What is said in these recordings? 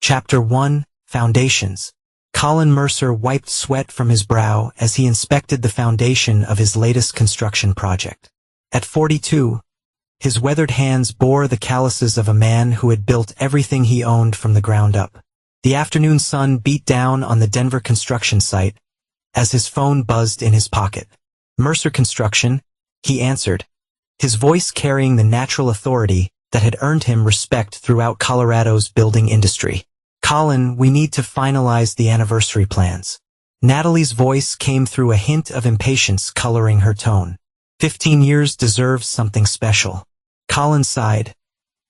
Chapter 1, Foundations. Colin Mercer wiped sweat from his brow as he inspected the foundation of his latest construction project. At 42, his weathered hands bore the calluses of a man who had built everything he owned from the ground up. The afternoon sun beat down on the Denver construction site as his phone buzzed in his pocket. Mercer Construction, he answered, his voice carrying the natural authority that had earned him respect throughout Colorado's building industry. Colin, we need to finalize the anniversary plans. Natalie's voice came through a hint of impatience coloring her tone. 15 years deserves something special. Colin sighed,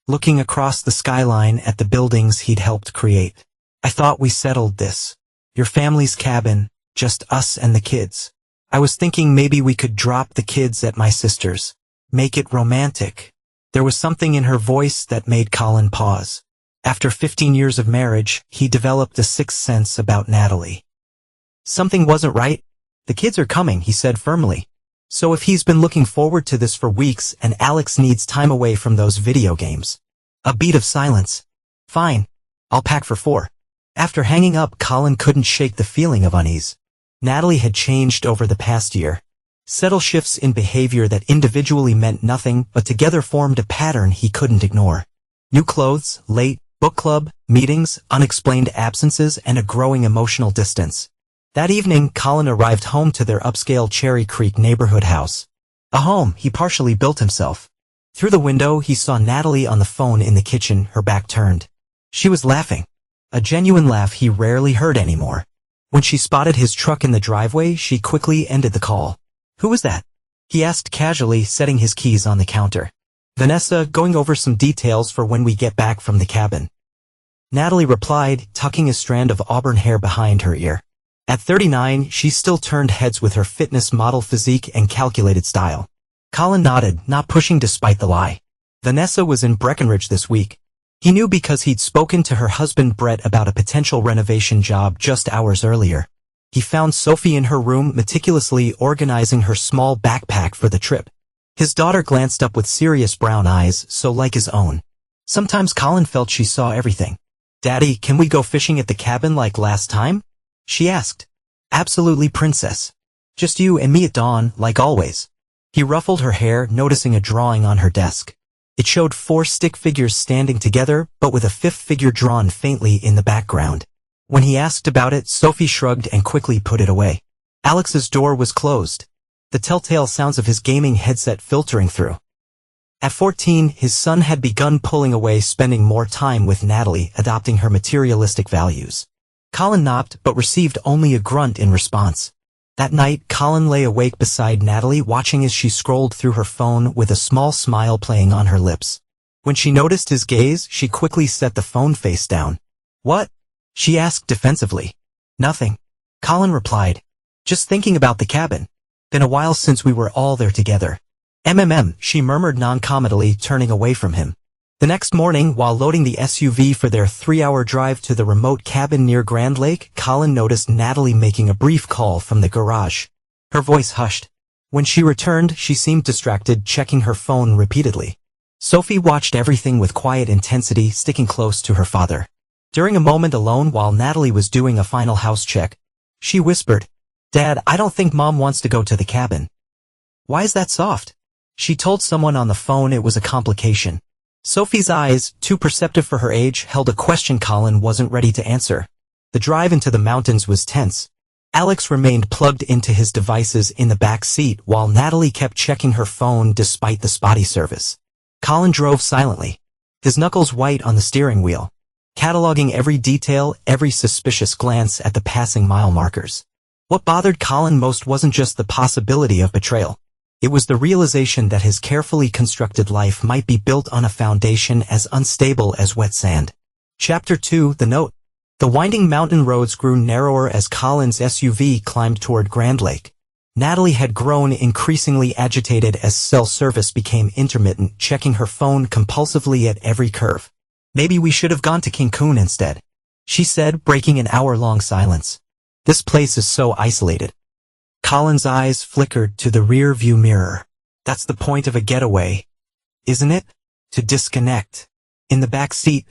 looking across the skyline at the buildings he'd helped create. I thought we settled this. Your family's cabin, just us and the kids. I was thinking maybe we could drop the kids at my sister's. Make it romantic. There was something in her voice that made Colin pause. After 15 years of marriage, he developed a sixth sense about Natalie. Something wasn't right. The kids are coming, he said firmly. So if he's been looking forward to this for weeks and Alex needs time away from those video games. A beat of silence. Fine. I'll pack for 4. After hanging up, Colin couldn't shake the feeling of unease. Natalie had changed over the past year. Subtle shifts in behavior that individually meant nothing but together formed a pattern he couldn't ignore. New clothes, late, book club, meetings, unexplained absences, and a growing emotional distance. That evening, Colin arrived home to their upscale Cherry Creek neighborhood house. A home he partially built himself. Through the window, he saw Natalie on the phone in the kitchen, her back turned. She was laughing. A genuine laugh he rarely heard anymore. When she spotted his truck in the driveway, she quickly ended the call. Who was that? He asked casually, setting his keys on the counter. Vanessa, going over some details for when we get back from the cabin. Natalie replied, tucking a strand of auburn hair behind her ear. At 39, she still turned heads with her fitness model physique and calculated style. Colin nodded, not pushing despite the lie. Vanessa was in Breckenridge this week. He knew because he'd spoken to her husband Brett about a potential renovation job just hours earlier. He found Sophie in her room meticulously organizing her small backpack for the trip. His daughter glanced up with serious brown eyes, so like his own. Sometimes Colin felt she saw everything. Daddy, can we go fishing at the cabin like last time? She asked. Absolutely, princess. Just you and me at dawn, like always. He ruffled her hair, noticing a drawing on her desk. It showed 4 stick figures standing together, but with a 5th figure drawn faintly in the background. When he asked about it, Sophie shrugged and quickly put it away. Alex's door was closed, the telltale sounds of his gaming headset filtering through. At 14, his son had begun pulling away, spending more time with Natalie, adopting her materialistic values. Colin knocked, but received only a grunt in response. That night, Colin lay awake beside Natalie, watching as she scrolled through her phone with a small smile playing on her lips. When she noticed his gaze, she quickly set the phone face down. What? She asked defensively. Nothing. Colin replied. Just thinking about the cabin. Been a while since we were all there together. She murmured non-comedally, turning away from him. The next morning, while loading the SUV for their 3-hour drive to the remote cabin near Grand Lake, Colin noticed Natalie making a brief call from the garage. Her voice hushed. When she returned, she seemed distracted, checking her phone repeatedly. Sophie watched everything with quiet intensity, sticking close to her father. During a moment alone while Natalie was doing a final house check, she whispered, Dad, I don't think Mom wants to go to the cabin. Why is that soft? She told someone on the phone it was a complication. Sophie's eyes, too perceptive for her age, held a question Colin wasn't ready to answer. The drive into the mountains was tense. Alex remained plugged into his devices in the back seat while Natalie kept checking her phone despite the spotty service. Colin drove silently, his knuckles white on the steering wheel, cataloging every detail, every suspicious glance at the passing mile markers. What bothered Colin most wasn't just the possibility of betrayal. It was the realization that his carefully constructed life might be built on a foundation as unstable as wet sand. Chapter 2, The Note. The winding mountain roads grew narrower as Colin's SUV climbed toward Grand Lake. Natalie had grown increasingly agitated as cell service became intermittent, checking her phone compulsively at every curve. Maybe we should have gone to Cancun instead, she said, breaking an hour-long silence. This place is so isolated. Colin's eyes flickered to the rear-view mirror. That's the point of a getaway, isn't it? To disconnect. In the back seat,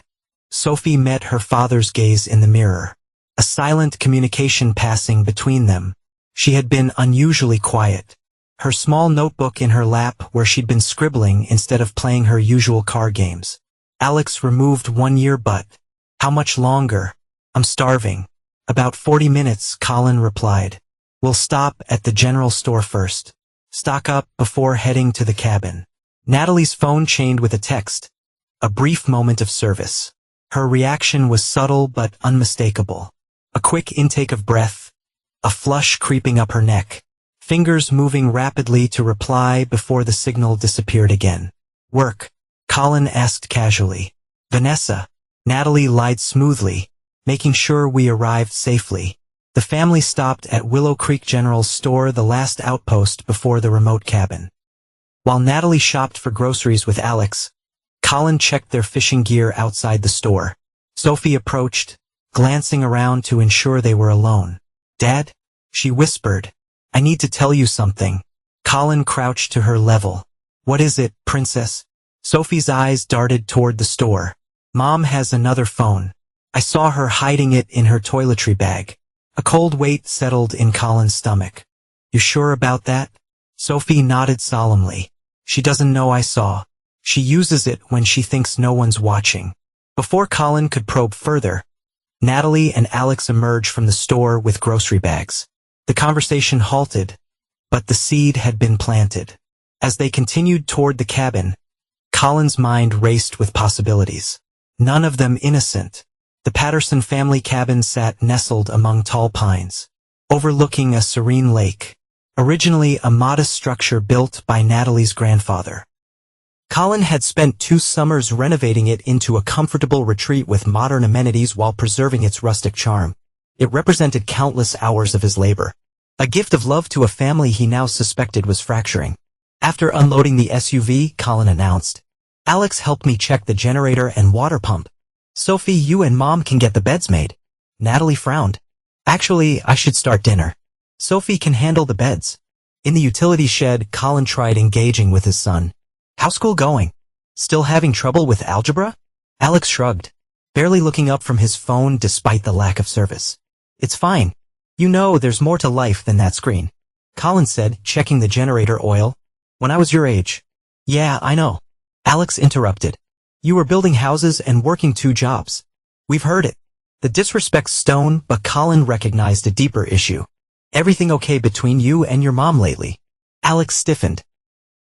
Sophie met her father's gaze in the mirror. A silent communication passing between them. She had been unusually quiet. Her small notebook in her lap where she'd been scribbling instead of playing her usual card games. Alex removed 1 year but. How much longer? I'm starving. About 40 minutes, Colin replied. We'll stop at the general store first. Stock up before heading to the cabin. Natalie's phone chained with a text. A brief moment of service. Her reaction was subtle but unmistakable. A quick intake of breath. A flush creeping up her neck. Fingers moving rapidly to reply before the signal disappeared again. Work? Colin asked casually. Vanessa. Natalie lied smoothly, making sure we arrived safely. The family stopped at Willow Creek General Store, the last outpost before the remote cabin. While Natalie shopped for groceries with Alex, Colin checked their fishing gear outside the store. Sophie approached, glancing around to ensure they were alone. Dad? She whispered. I need to tell you something. Colin crouched to her level. What is it, princess? Sophie's eyes darted toward the store. Mom has another phone. I saw her hiding it in her toiletry bag. A cold weight settled in Colin's stomach. You sure about that? Sophie nodded solemnly. She doesn't know I saw. She uses it when she thinks no one's watching. Before Colin could probe further, Natalie and Alex emerged from the store with grocery bags. The conversation halted, but the seed had been planted. As they continued toward the cabin, Colin's mind raced with possibilities. None of them innocent. The Patterson family cabin sat nestled among tall pines, overlooking a serene lake, originally a modest structure built by Natalie's grandfather. Colin had spent 2 summers renovating it into a comfortable retreat with modern amenities while preserving its rustic charm. It represented countless hours of his labor, a gift of love to a family he now suspected was fracturing. After unloading the SUV, Colin announced, Alex helped me check the generator and water pump. Sophie, you and Mom can get the beds made. Natalie frowned. Actually, I should start dinner. Sophie can handle the beds. In the utility shed, Colin tried engaging with his son. How's school going? Still having trouble with algebra? Alex shrugged, barely looking up from his phone despite the lack of service. It's fine. You know there's more to life than that screen. Colin said, checking the generator oil. When I was your age. Yeah, I know. Alex interrupted. You were building houses and working 2 jobs. We've heard it. The disrespect stoned, but Colin recognized a deeper issue. Everything okay between you and your mom lately? Alex stiffened.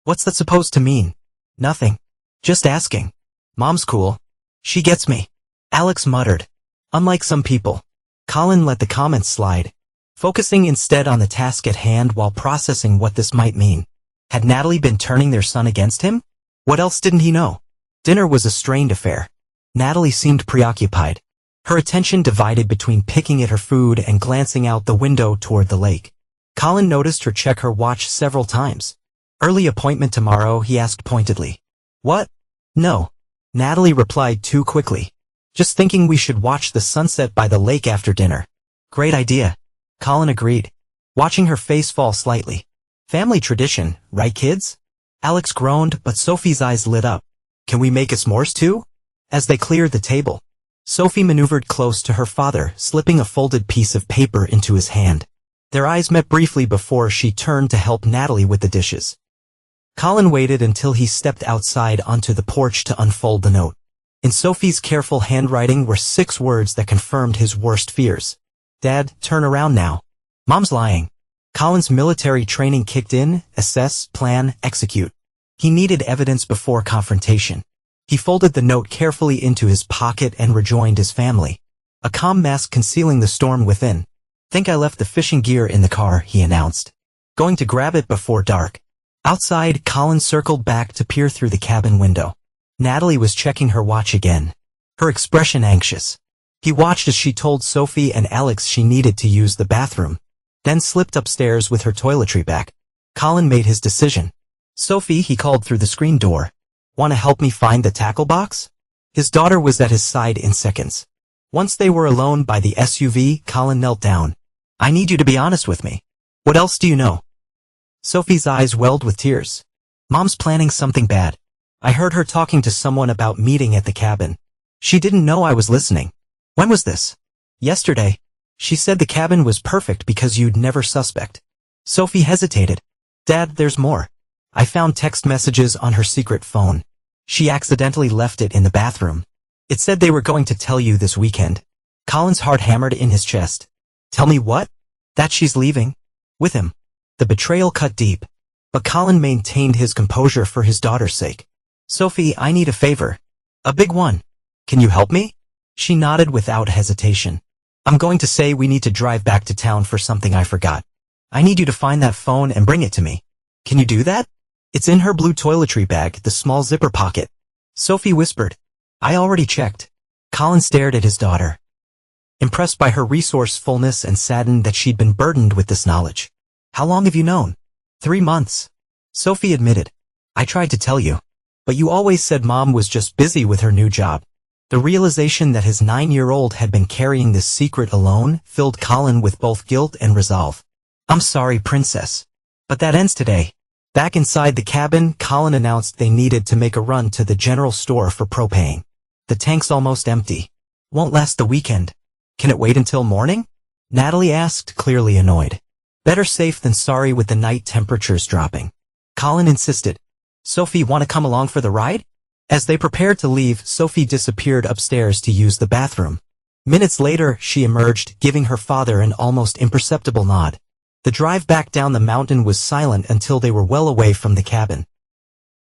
What's that supposed to mean? Nothing. Just asking. Mom's cool. She gets me. Alex muttered. Unlike some people. Colin let the comments slide, focusing instead on the task at hand while processing what this might mean. Had Natalie been turning their son against him? What else didn't he know? Dinner was a strained affair. Natalie seemed preoccupied, her attention divided between picking at her food and glancing out the window toward the lake. Colin noticed her check her watch several times. Early appointment tomorrow, he asked pointedly. What? No. Natalie replied too quickly. Just thinking we should watch the sunset by the lake after dinner. Great idea. Colin agreed, watching her face fall slightly. Family tradition, right kids? Alex groaned, but Sophie's eyes lit up. Can we make a s'mores too? As they cleared the table, Sophie maneuvered close to her father, slipping a folded piece of paper into his hand. Their eyes met briefly before she turned to help Natalie with the dishes. Colin waited until he stepped outside onto the porch to unfold the note. In Sophie's careful handwriting were 6 words that confirmed his worst fears. Dad, turn around now. Mom's lying. Colin's military training kicked in, assess, plan, execute. He needed evidence before confrontation. He folded the note carefully into his pocket and rejoined his family, a calm mask concealing the storm within. Think I left the fishing gear in the car, he announced. Going to grab it before dark. Outside, Colin circled back to peer through the cabin window. Natalie was checking her watch again, her expression anxious. He watched as she told Sophie and Alex she needed to use the bathroom, then slipped upstairs with her toiletry bag. Colin made his decision. Sophie, he called through the screen door. Want to help me find the tackle box? His daughter was at his side in seconds. Once they were alone by the SUV, Colin knelt down. I need you to be honest with me. What else do you know? Sophie's eyes welled with tears. Mom's planning something bad. I heard her talking to someone about meeting at the cabin. She didn't know I was listening. When was this? Yesterday. She said the cabin was perfect because you'd never suspect. Sophie hesitated. Dad, there's more. I found text messages on her secret phone. She accidentally left it in the bathroom. It said they were going to tell you this weekend. Colin's heart hammered in his chest. Tell me what? That she's leaving? With him. The betrayal cut deep. But Colin maintained his composure for his daughter's sake. Sophie, I need a favor. A big one. Can you help me? She nodded without hesitation. I'm going to say we need to drive back to town for something I forgot. I need you to find that phone and bring it to me. Can you do that? It's in her blue toiletry bag, the small zipper pocket. Sophie whispered. I already checked. Colin stared at his daughter, impressed by her resourcefulness and saddened that she'd been burdened with this knowledge. How long have you known? 3 months. Sophie admitted. I tried to tell you. But you always said Mom was just busy with her new job. The realization that his 9-year-old had been carrying this secret alone filled Colin with both guilt and resolve. I'm sorry, Princess. But that ends today. Back inside the cabin, Colin announced they needed to make a run to the general store for propane. The tank's almost empty. Won't last the weekend. Can it wait until morning? Natalie asked, clearly annoyed. Better safe than sorry with the night temperatures dropping. Colin insisted. Sophie, want to come along for the ride? As they prepared to leave, Sophie disappeared upstairs to use the bathroom. Minutes later, she emerged, giving her father an almost imperceptible nod. The drive back down the mountain was silent until they were well away from the cabin.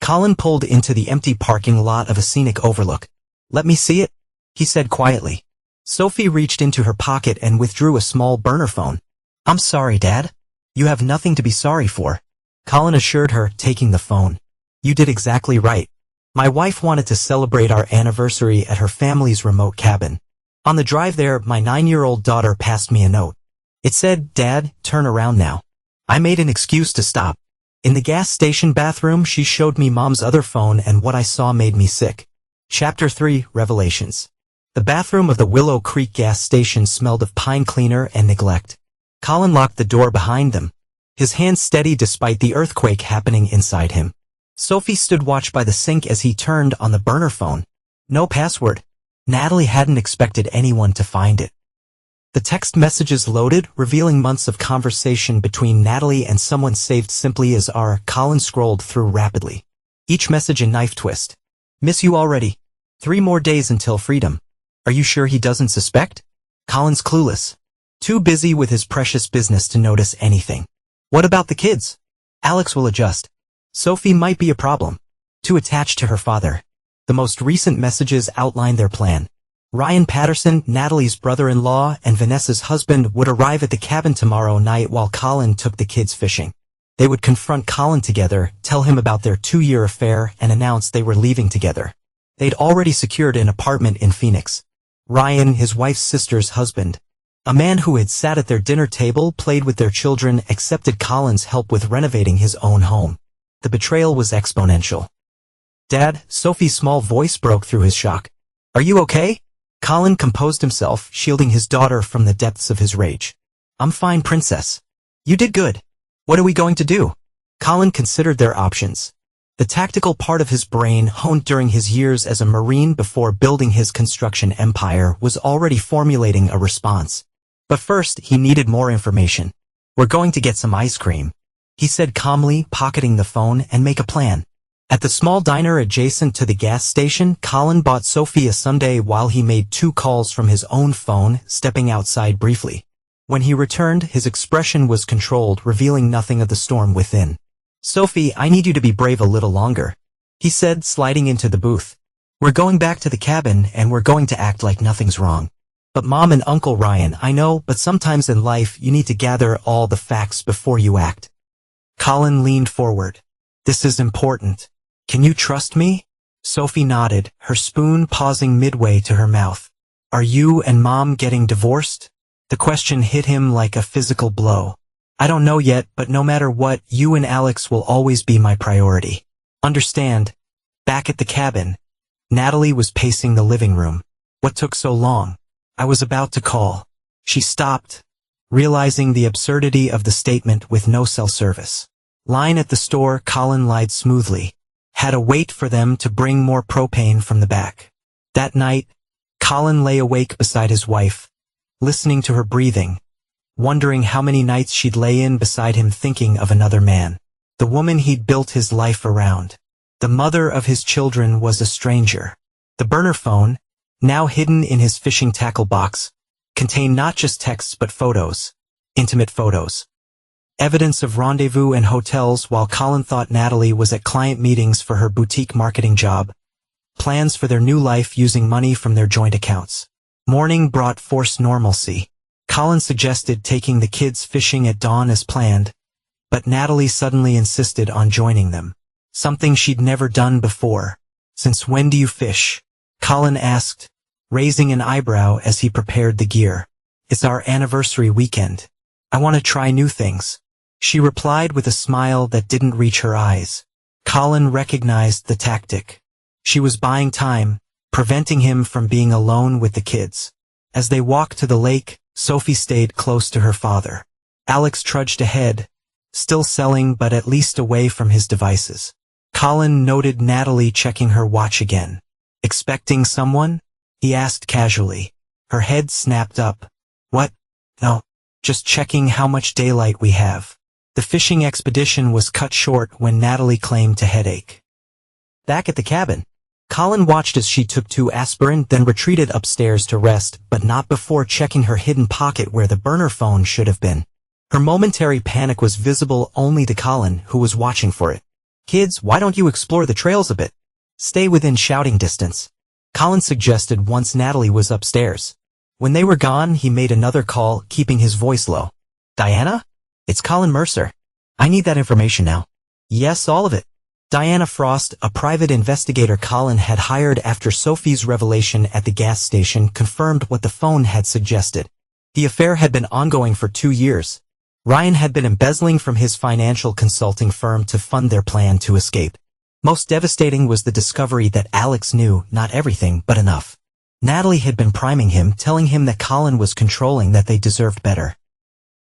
Colin pulled into the empty parking lot of a scenic overlook. Let me see it, he said quietly. Sophie reached into her pocket and withdrew a small burner phone. I'm sorry, Dad. You have nothing to be sorry for, Colin assured her, taking the phone. You did exactly right. My wife wanted to celebrate our anniversary at her family's remote cabin. On the drive there, my 9-year-old daughter passed me a note. It said, Dad, turn around now. I made an excuse to stop. In the gas station bathroom, she showed me Mom's other phone, and what I saw made me sick. Chapter 3, Revelations. The bathroom of the Willow Creek gas station smelled of pine cleaner and neglect. Colin locked the door behind them, his hands steady despite the earthquake happening inside him. Sophie stood watch by the sink as he turned on the burner phone. No password. Natalie hadn't expected anyone to find it. The text messages loaded, revealing months of conversation between Natalie and someone saved simply as R. Colin scrolled through rapidly. Each message a knife twist. Miss you already. 3 more days until freedom. Are you sure he doesn't suspect? Colin's clueless. Too busy with his precious business to notice anything. What about the kids? Alex will adjust. Sophie might be a problem. Too attached to her father. The most recent messages outlined their plan. Ryan Patterson, Natalie's brother-in-law and Vanessa's husband, would arrive at the cabin tomorrow night while Colin took the kids fishing. They would confront Colin together, tell him about their 2-year affair, and announce they were leaving together. They'd already secured an apartment in Phoenix. Ryan, his wife's sister's husband, a man who had sat at their dinner table, played with their children, accepted Colin's help with renovating his own home. The betrayal was exponential. Dad, Sophie's small voice broke through his shock. Are you okay? Colin composed himself, shielding his daughter from the depths of his rage. I'm fine, Princess. You did good. What are we going to do? Colin considered their options. The tactical part of his brain, honed during his years as a Marine before building his construction empire, was already formulating a response. But first, he needed more information. We're going to get some ice cream, he said calmly, pocketing the phone, and make a plan. At the small diner adjacent to the gas station, Colin bought Sophie a sundae while he made 2 calls from his own phone, stepping outside briefly. When he returned, his expression was controlled, revealing nothing of the storm within. Sophie, I need you to be brave a little longer, he said, sliding into the booth. We're going back to the cabin, and we're going to act like nothing's wrong. But Mom and Uncle Ryan, I know, but sometimes in life you need to gather all the facts before you act. Colin leaned forward. This is important. Can you trust me? Sophie nodded, her spoon pausing midway to her mouth. Are you and Mom getting divorced? The question hit him like a physical blow. I don't know yet, but no matter what, you and Alex will always be my priority. Understand? Back at the cabin, Natalie was pacing the living room. What took so long? I was about to call. She stopped, realizing the absurdity of the statement with no cell service. Line at the store, Colin lied smoothly. Had to wait for them to bring more propane from the back. That night, Colin lay awake beside his wife, listening to her breathing, wondering how many nights she'd lay in beside him thinking of another man. The woman he'd built his life around. The mother of his children was a stranger. The burner phone, now hidden in his fishing tackle box, contained not just texts but photos, intimate photos. Evidence of rendezvous and hotels while Colin thought Natalie was at client meetings for her boutique marketing job. Plans for their new life using money from their joint accounts. Morning brought forced normalcy. Colin suggested taking the kids fishing at dawn as planned, but Natalie suddenly insisted on joining them. Something she'd never done before. "Since when do you fish?" Colin asked, raising an eyebrow as he prepared the gear. "It's our anniversary weekend. I want to try new things." She replied with a smile that didn't reach her eyes. Colin recognized the tactic. She was buying time, preventing him from being alone with the kids. As they walked to the lake, Sophie stayed close to her father. Alex trudged ahead, still selling but at least away from his devices. Colin noted Natalie checking her watch again. "Expecting someone?" he asked casually. Her head snapped up. "What? No, just checking how much daylight we have." The fishing expedition was cut short when Natalie claimed a headache. Back at the cabin, Colin watched as she took 2 aspirin, then retreated upstairs to rest, but not before checking her hidden pocket where the burner phone should have been. Her momentary panic was visible only to Colin, who was watching for it. "Kids, why don't you explore the trails a bit? Stay within shouting distance," Colin suggested once Natalie was upstairs. When they were gone, he made another call, keeping his voice low. "Diana? It's Colin Mercer. I need that information now." "Yes, all of it." Diana Frost, a private investigator Colin had hired after Sophie's revelation at the gas station, confirmed what the phone had suggested. The affair had been ongoing for 2 years. Ryan had been embezzling from his financial consulting firm to fund their plan to escape. Most devastating was the discovery that Alex knew not everything but enough. Natalie had been priming him, telling him that Colin was controlling, that they deserved better.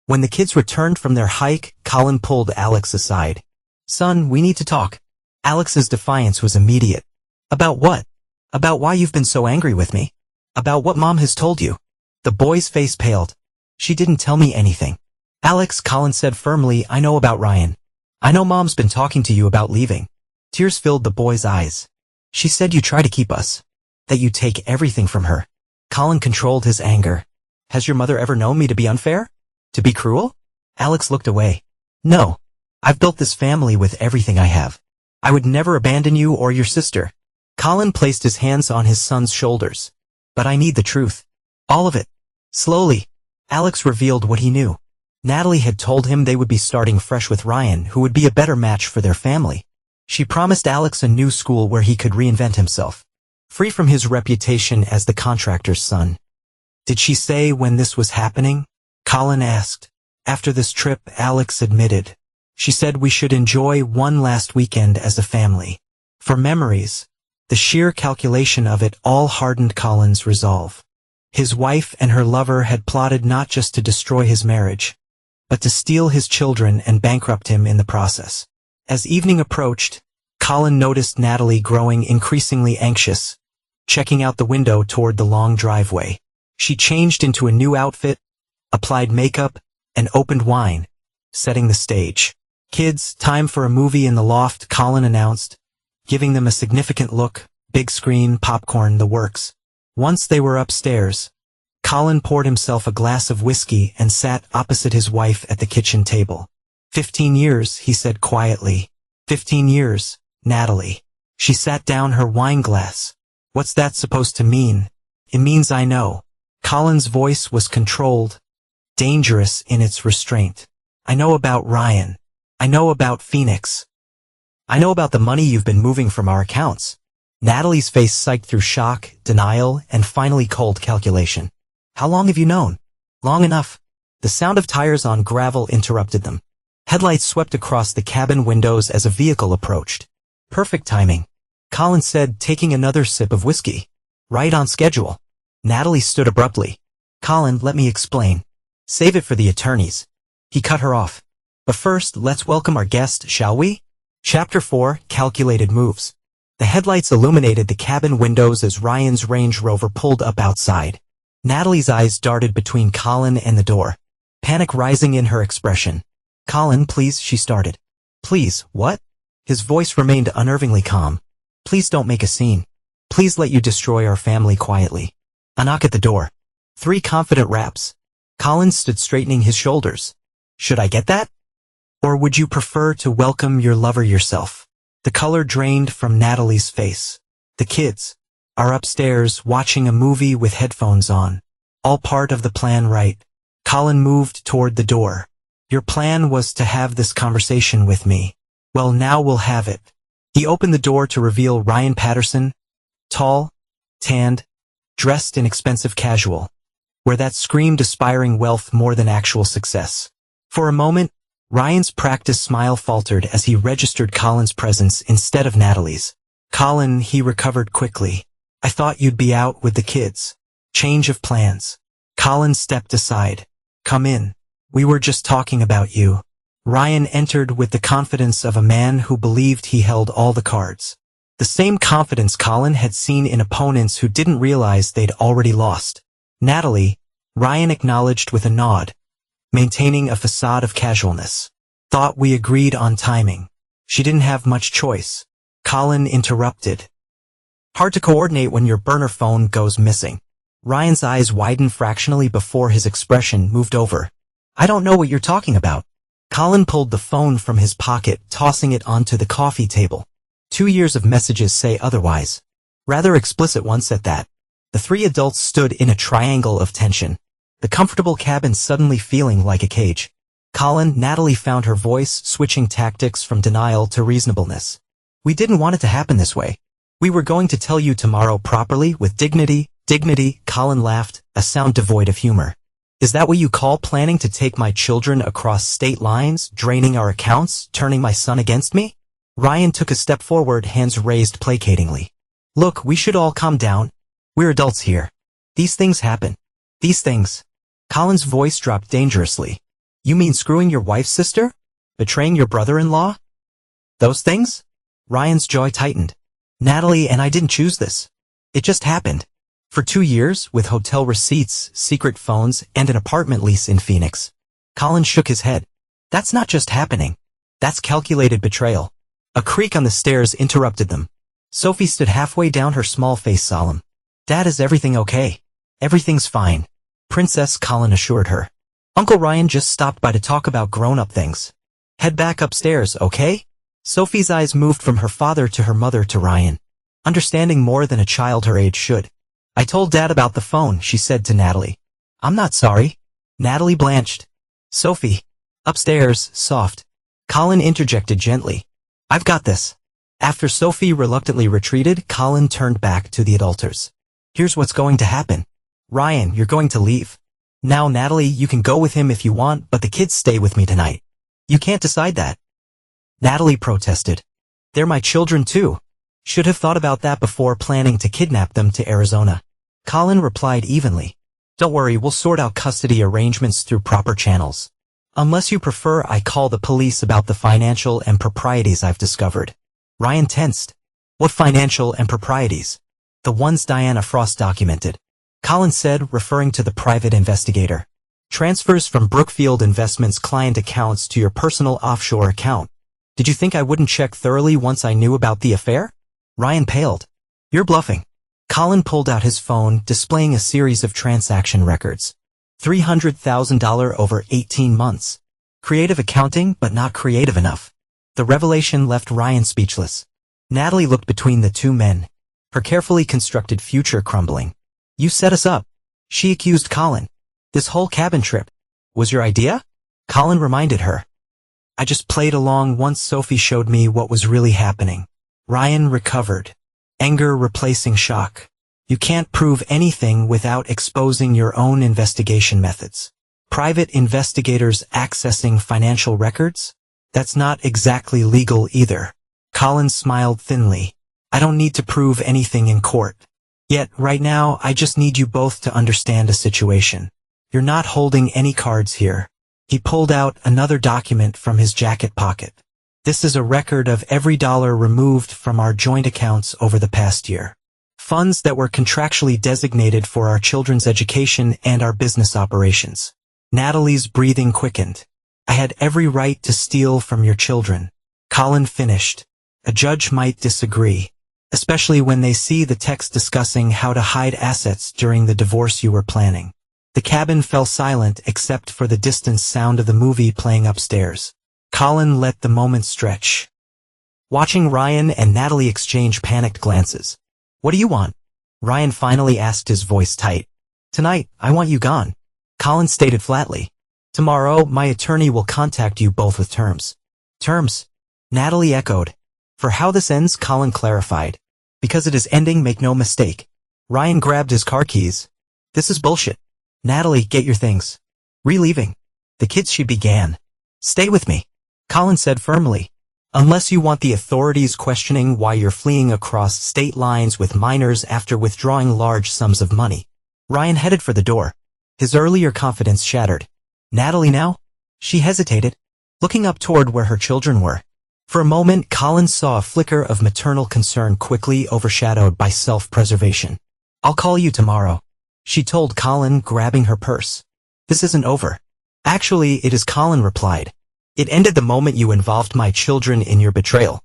When the kids returned from their hike, Colin pulled Alex aside. "Son, we need to talk." Alex's defiance was immediate. "About what?" "About why you've been so angry with me. About what Mom has told you." The boy's face paled. "She didn't tell me anything." "Alex," Colin said firmly, "I know about Ryan. I know Mom's been talking to you about leaving." Tears filled the boy's eyes. "She said you try to keep us. That you take everything from her." Colin controlled his anger. "Has your mother ever known me to be unfair? To be cruel?" Alex looked away. "No. I've built this family with everything I have. I would never abandon you or your sister." Colin placed his hands on his son's shoulders. "But I need the truth. All of it." Slowly, Alex revealed what he knew. Natalie had told him they would be starting fresh with Ryan, who would be a better match for their family. She promised Alex a new school where he could reinvent himself, free from his reputation as the contractor's son. "Did she say when this was happening?" Colin asked. "After this trip," Alex admitted. "She said we should enjoy one last weekend as a family. For memories." The sheer calculation of it all hardened Colin's resolve. His wife and her lover had plotted not just to destroy his marriage, but to steal his children and bankrupt him in the process. As evening approached, Colin noticed Natalie growing increasingly anxious, checking out the window toward the long driveway. She changed into a new outfit, applied makeup, and opened wine, setting the stage. "Kids, time for a movie in the loft," Colin announced, giving them a significant look, big screen, popcorn, the works. Once they were upstairs, Colin poured himself a glass of whiskey and sat opposite his wife at the kitchen table. 15 years, he said quietly. 15 years, Natalie." She sat down her wine glass. "What's that supposed to mean?" "It means I know." Colin's voice was controlled, dangerous in its restraint. "I know about Ryan. I know about Phoenix. I know about the money you've been moving from our accounts." Natalie's face sagged through shock, denial, and finally cold calculation. "How long have you known?" "Long enough." The sound of tires on gravel interrupted them. Headlights swept across the cabin windows as a vehicle approached. "Perfect timing," Colin said, taking another sip of whiskey. "Right on schedule." Natalie stood abruptly. "Colin, let me explain." "Save it for the attorneys." He cut her off. "But first, let's welcome our guest, shall we?" Chapter 4, Calculated Moves. The headlights illuminated the cabin windows as Ryan's Range Rover pulled up outside. Natalie's eyes darted between Colin and the door, panic rising in her expression. "Colin, please," she started. "Please, what?" His voice remained unnervingly calm. "Please don't make a scene. Please let you destroy our family quietly." A knock at the door. 3 confident raps. Colin stood straightening his shoulders. "Should I get that? Or would you prefer to welcome your lover yourself?" The color drained from Natalie's face. "The kids are upstairs watching a movie with headphones on. All part of the plan, right?" Colin moved toward the door. "Your plan was to have this conversation with me. Well, now we'll have it." He opened the door to reveal Ryan Patterson, tall, tanned, dressed in expensive casual, where that screamed aspiring wealth more than actual success. For a moment, Ryan's practiced smile faltered as he registered Colin's presence instead of Natalie's. "Colin," he recovered quickly. "I thought you'd be out with the kids." Change of plans. Colin stepped aside. "Come in. We were just talking about you." Ryan entered with the confidence of a man who believed he held all the cards. The same confidence Colin had seen in opponents who didn't realize they'd already lost. "Natalie," Ryan acknowledged with a nod, maintaining a facade of casualness. "Thought we agreed on timing." She didn't have much choice. Colin interrupted. "Hard to coordinate when your burner phone goes missing." Ryan's eyes widened fractionally before his expression moved over. "I don't know what you're talking about." Colin pulled the phone from his pocket, tossing it onto the coffee table. 2 years of messages say otherwise. Rather explicit ones at that. The 3 adults stood in a triangle of tension, the comfortable cabin suddenly feeling like a cage. "Colin," Natalie found her voice switching tactics from denial to reasonableness. "We didn't want it to happen this way. We were going to tell you tomorrow properly, with dignity." "Dignity," Colin laughed, a sound devoid of humor. "Is that what you call planning to take my children across state lines, draining our accounts, turning my son against me?" Ryan took a step forward, hands raised placatingly. "Look, we should all calm down. We're adults here. These things happen. These things." Colin's voice dropped dangerously. "You mean screwing your wife's sister? Betraying your brother-in-law? Those things?" Ryan's jaw tightened. "Natalie and I didn't choose this. It just happened. For 2 years, with hotel receipts, secret phones, and an apartment lease in Phoenix." Colin shook his head. "That's not just happening. That's calculated betrayal." A creak on the stairs interrupted them. Sophie stood halfway down, her small face solemn. "Dad, is everything okay?" "Everything's fine, Princess," Colin assured her. "Uncle Ryan just stopped by to talk about grown-up things. Head back upstairs, okay?" Sophie's eyes moved from her father to her mother to Ryan, understanding more than a child her age should. "I told Dad about the phone," she said to Natalie. "I'm not sorry." Natalie blanched. "Sophie." "Upstairs, soft." Colin interjected gently. "I've got this." After Sophie reluctantly retreated, Colin turned back to the adulters. "Here's what's going to happen. Ryan, you're going to leave. Now, Natalie, you can go with him if you want, but the kids stay with me tonight." "You can't decide that." Natalie protested. "They're my children too. Should have thought about that before planning to kidnap them to Arizona." Colin replied evenly. "Don't worry, we'll sort out custody arrangements through proper channels. Unless you prefer I call the police about the financial improprieties I've discovered." Ryan tensed. "What financial improprieties?" "The ones Diana Frost documented," Colin said, referring to the private investigator. "Transfers from Brookfield Investments client accounts to your personal offshore account. Did you think I wouldn't check thoroughly once I knew about the affair?" Ryan paled. "You're bluffing." Colin pulled out his phone, displaying a series of transaction records. $300,000 over 18 months. Creative accounting, but not creative enough. The revelation left Ryan speechless. Natalie looked between the 2 men, her carefully constructed future crumbling. "You set us up," she accused Colin. "This whole cabin trip was your idea?" Colin reminded her. "I just played along once Sophie showed me what was really happening." Ryan recovered, anger replacing shock. "You can't prove anything without exposing your own investigation methods. Private investigators accessing financial records? That's not exactly legal either." Colin smiled thinly. "I don't need to prove anything in court. Yet, right now, I just need you both to understand a situation. You're not holding any cards here." He pulled out another document from his jacket pocket. This is a record of every dollar removed from our joint accounts over the past year. Funds that were contractually designated for our children's education and our business operations. Natalie's breathing quickened. I had every right to steal from your children. Colin finished. A judge might disagree, especially when they see the text discussing how to hide assets during the divorce you were planning. The cabin fell silent except for the distant sound of the movie playing upstairs. Colin let the moment stretch, watching Ryan and Natalie exchange panicked glances. What do you want? Ryan finally asked, his voice tight. Tonight, I want you gone. Colin stated flatly. Tomorrow, my attorney will contact you both with terms. Terms? Natalie echoed. For how this ends, Colin clarified. Because it is ending, make no mistake. Ryan grabbed his car keys. This is bullshit. Natalie, get your things. Leaving. The kids, she began. Stay with me, Colin said firmly. Unless you want the authorities questioning why you're fleeing across state lines with minors after withdrawing large sums of money. Ryan headed for the door. His earlier confidence shattered. Natalie now? She hesitated, looking up toward where her children were. For a moment, Colin saw a flicker of maternal concern quickly overshadowed by self-preservation. I'll call you tomorrow, she told Colin, grabbing her purse. This isn't over. Actually, it is, Colin replied. It ended the moment you involved my children in your betrayal.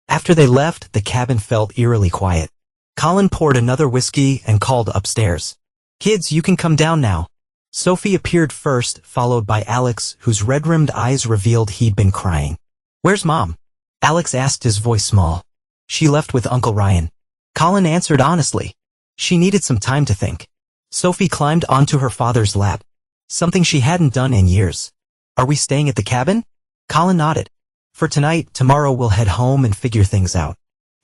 After they left, the cabin felt eerily quiet. Colin poured another whiskey and called upstairs. Kids, you can come down now. Sophie appeared first, followed by Alex, whose red-rimmed eyes revealed he'd been crying. Where's Mom? Alex asked, his voice small. She left with Uncle Ryan. Colin answered honestly. She needed some time to think. Sophie climbed onto her father's lap, something she hadn't done in years. Are we staying at the cabin? Colin nodded. For tonight, tomorrow we'll head home and figure things out.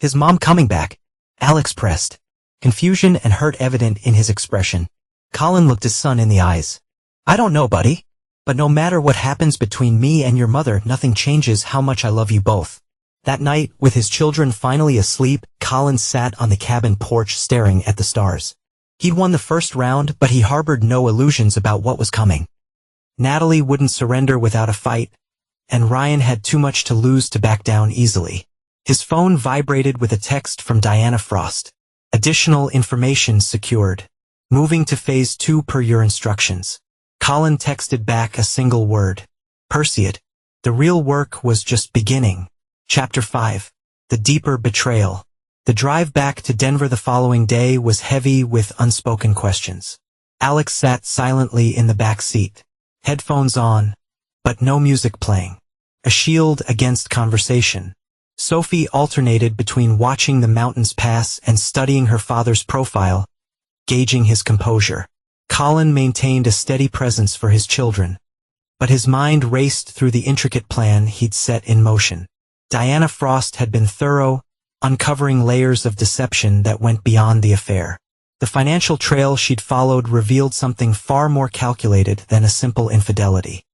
Is Mom coming back? Alex pressed. Confusion and hurt evident in his expression. Colin looked his son in the eyes. I don't know, buddy. But no matter what happens between me and your mother, nothing changes how much I love you both. That night, with his children finally asleep, Colin sat on the cabin porch staring at the stars. He'd won the first round, but he harbored no illusions about what was coming. Natalie wouldn't surrender without a fight, and Ryan had too much to lose to back down easily. His phone vibrated with a text from Diana Frost. Additional information secured. Moving to phase 2 per your instructions. Colin texted back a single word. Perseid. The real work was just beginning. Chapter 5. The deeper betrayal. The drive back to Denver the following day was heavy with unspoken questions. Alex sat silently in the back seat. Headphones on, but no music playing. A shield against conversation. Sophie alternated between watching the mountains pass and studying her father's profile, gauging his composure. Colin maintained a steady presence for his children, but his mind raced through the intricate plan he'd set in motion. Diana Frost had been thorough, uncovering layers of deception that went beyond the affair. The financial trail she'd followed revealed something far more calculated than a simple infidelity.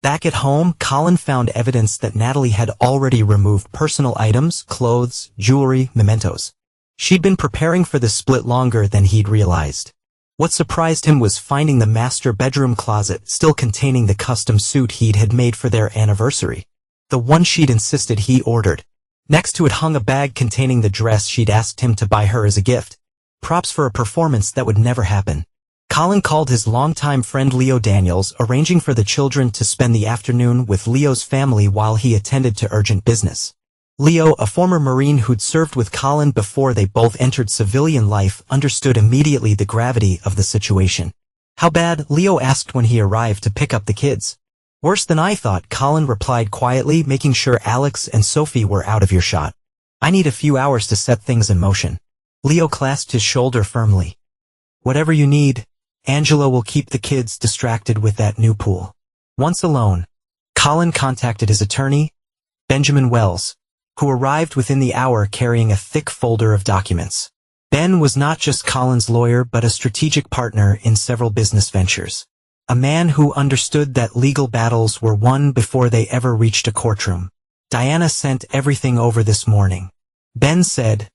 Back at home, Colin found evidence that Natalie had already removed personal items, clothes, jewelry, mementos. She'd been preparing for the split longer than he'd realized. What surprised him was finding the master bedroom closet still containing the custom suit he'd had made for their anniversary. The one she'd insisted he ordered. Next to it hung a bag containing the dress she'd asked him to buy her as a gift. Props for a performance that would never happen. Colin called his longtime friend Leo Daniels, arranging for the children to spend the afternoon with Leo's family while he attended to urgent business. Leo, a former Marine who'd served with Colin before they both entered civilian life, understood immediately the gravity of the situation. How bad? Leo asked when he arrived to pick up the kids. Worse than I thought, Colin replied quietly, making sure Alex and Sophie were out of earshot. I need a few hours to set things in motion. Leo clasped his shoulder firmly. Whatever you need, Angela will keep the kids distracted with that new pool. Once alone, Colin contacted his attorney, Benjamin Wells, who arrived within the hour carrying a thick folder of documents. Ben was not just Colin's lawyer but a strategic partner in several business ventures. A man who understood that legal battles were won before they ever reached a courtroom. Diana sent everything over this morning, Ben said,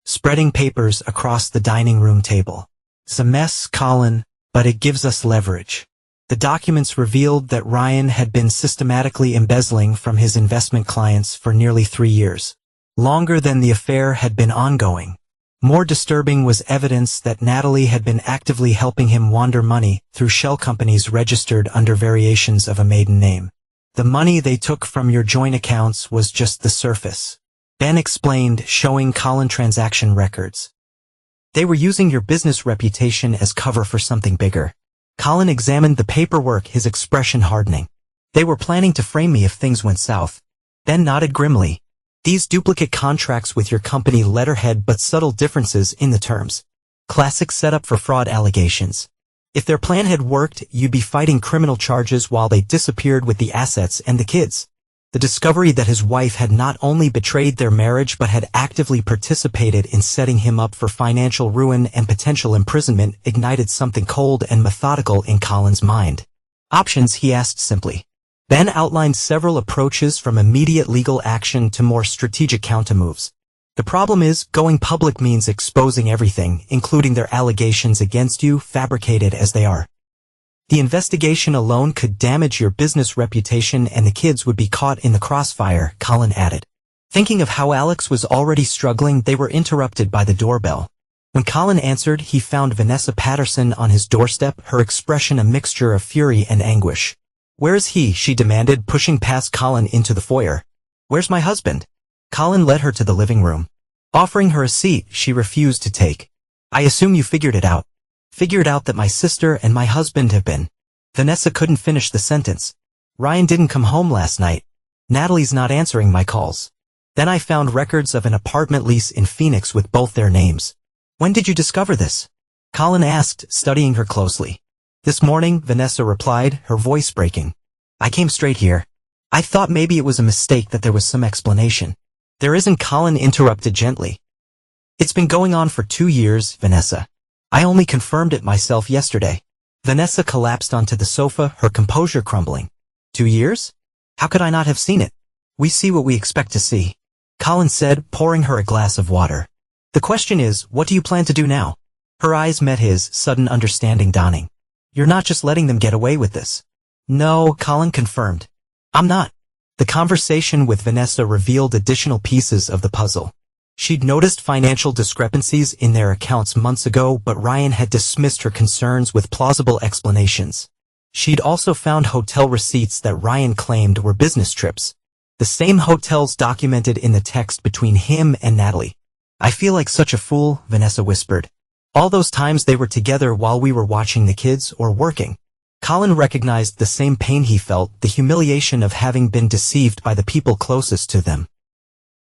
spreading papers across the dining room table. It's a mess, Colin, but it gives us leverage. The documents revealed that Ryan had been systematically embezzling from his investment clients for nearly 3 years, longer than the affair had been ongoing. More disturbing was evidence that Natalie had been actively helping him launder money through shell companies registered under variations of a maiden name. The money they took from your joint accounts was just the surface, Ben explained, showing Colin transaction records. They were using your business reputation as cover for something bigger. Colin examined the paperwork, his expression hardening. They were planning to frame me if things went south. Ben nodded grimly. These duplicate contracts with your company letterhead but subtle differences in the terms. Classic setup for fraud allegations. If their plan had worked, you'd be fighting criminal charges while they disappeared with the assets and the kids. The discovery that his wife had not only betrayed their marriage but had actively participated in setting him up for financial ruin and potential imprisonment ignited something cold and methodical in Colin's mind. Options, he asked simply. Ben outlined several approaches from immediate legal action to more strategic countermoves. The problem is, going public means exposing everything, including their allegations against you, fabricated as they are. The investigation alone could damage your business reputation and the kids would be caught in the crossfire, Colin added. Thinking of how Alex was already struggling, they were interrupted by the doorbell. When Colin answered, he found Vanessa Patterson on his doorstep, her expression a mixture of fury and anguish. "Where is he?" she demanded, pushing past Colin into the foyer. "Where's my husband?" Colin led her to the living room. Offering her a seat, she refused to take. "I assume you figured it out." "Figured out that my sister and my husband have been." Vanessa couldn't finish the sentence. "Ryan didn't come home last night. Natalie's not answering my calls. Then I found records of an apartment lease in Phoenix with both their names." "When did you discover this?" Colin asked, studying her closely. "This morning," Vanessa replied, her voice breaking. "I came straight here. I thought maybe it was a mistake, that there was some explanation." "There isn't," Colin interrupted gently. "It's been going on for 2 years, Vanessa. I only confirmed it myself yesterday." Vanessa collapsed onto the sofa, her composure crumbling. 2 years? How could I not have seen it? "We see what we expect to see," Colin said, pouring her a glass of water. "The question is, what do you plan to do now?" Her eyes met his, sudden understanding dawning. "You're not just letting them get away with this." "No," Colin confirmed. "I'm not." The conversation with Vanessa revealed additional pieces of the puzzle. She'd noticed financial discrepancies in their accounts months ago, but Ryan had dismissed her concerns with plausible explanations. She'd also found hotel receipts that Ryan claimed were business trips. The same hotels documented in the text between him and Natalie. "I feel like such a fool," Vanessa whispered. "All those times they were together while we were watching the kids or working." Colin recognized the same pain he felt, the humiliation of having been deceived by the people closest to them.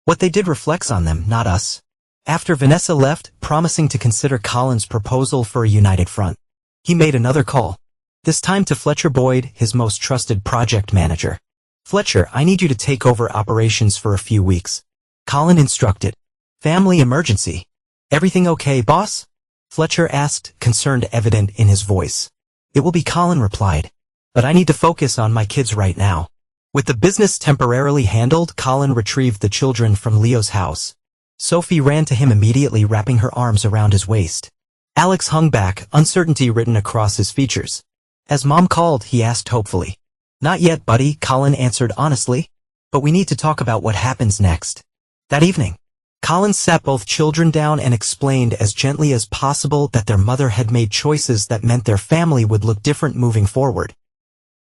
What they did reflects on them, not us. After Vanessa left, promising to consider Colin's proposal for a united front, he made another call. This time to Fletcher Boyd, his most trusted project manager. "Fletcher, I need you to take over operations for a few weeks," Colin instructed. "Family emergency." "Everything okay, boss?" Fletcher asked, concern evident in his voice. "It will be," Colin replied. "But I need to focus on my kids right now." With the business temporarily handled, Colin retrieved the children from Leo's house. Sophie ran to him immediately, wrapping her arms around his waist. Alex hung back, uncertainty written across his features. "Has Mom called?" he asked hopefully. "Not yet, buddy," Colin answered honestly. "But we need to talk about what happens next." That evening, Colin sat both children down and explained as gently as possible that their mother had made choices that meant their family would look different moving forward.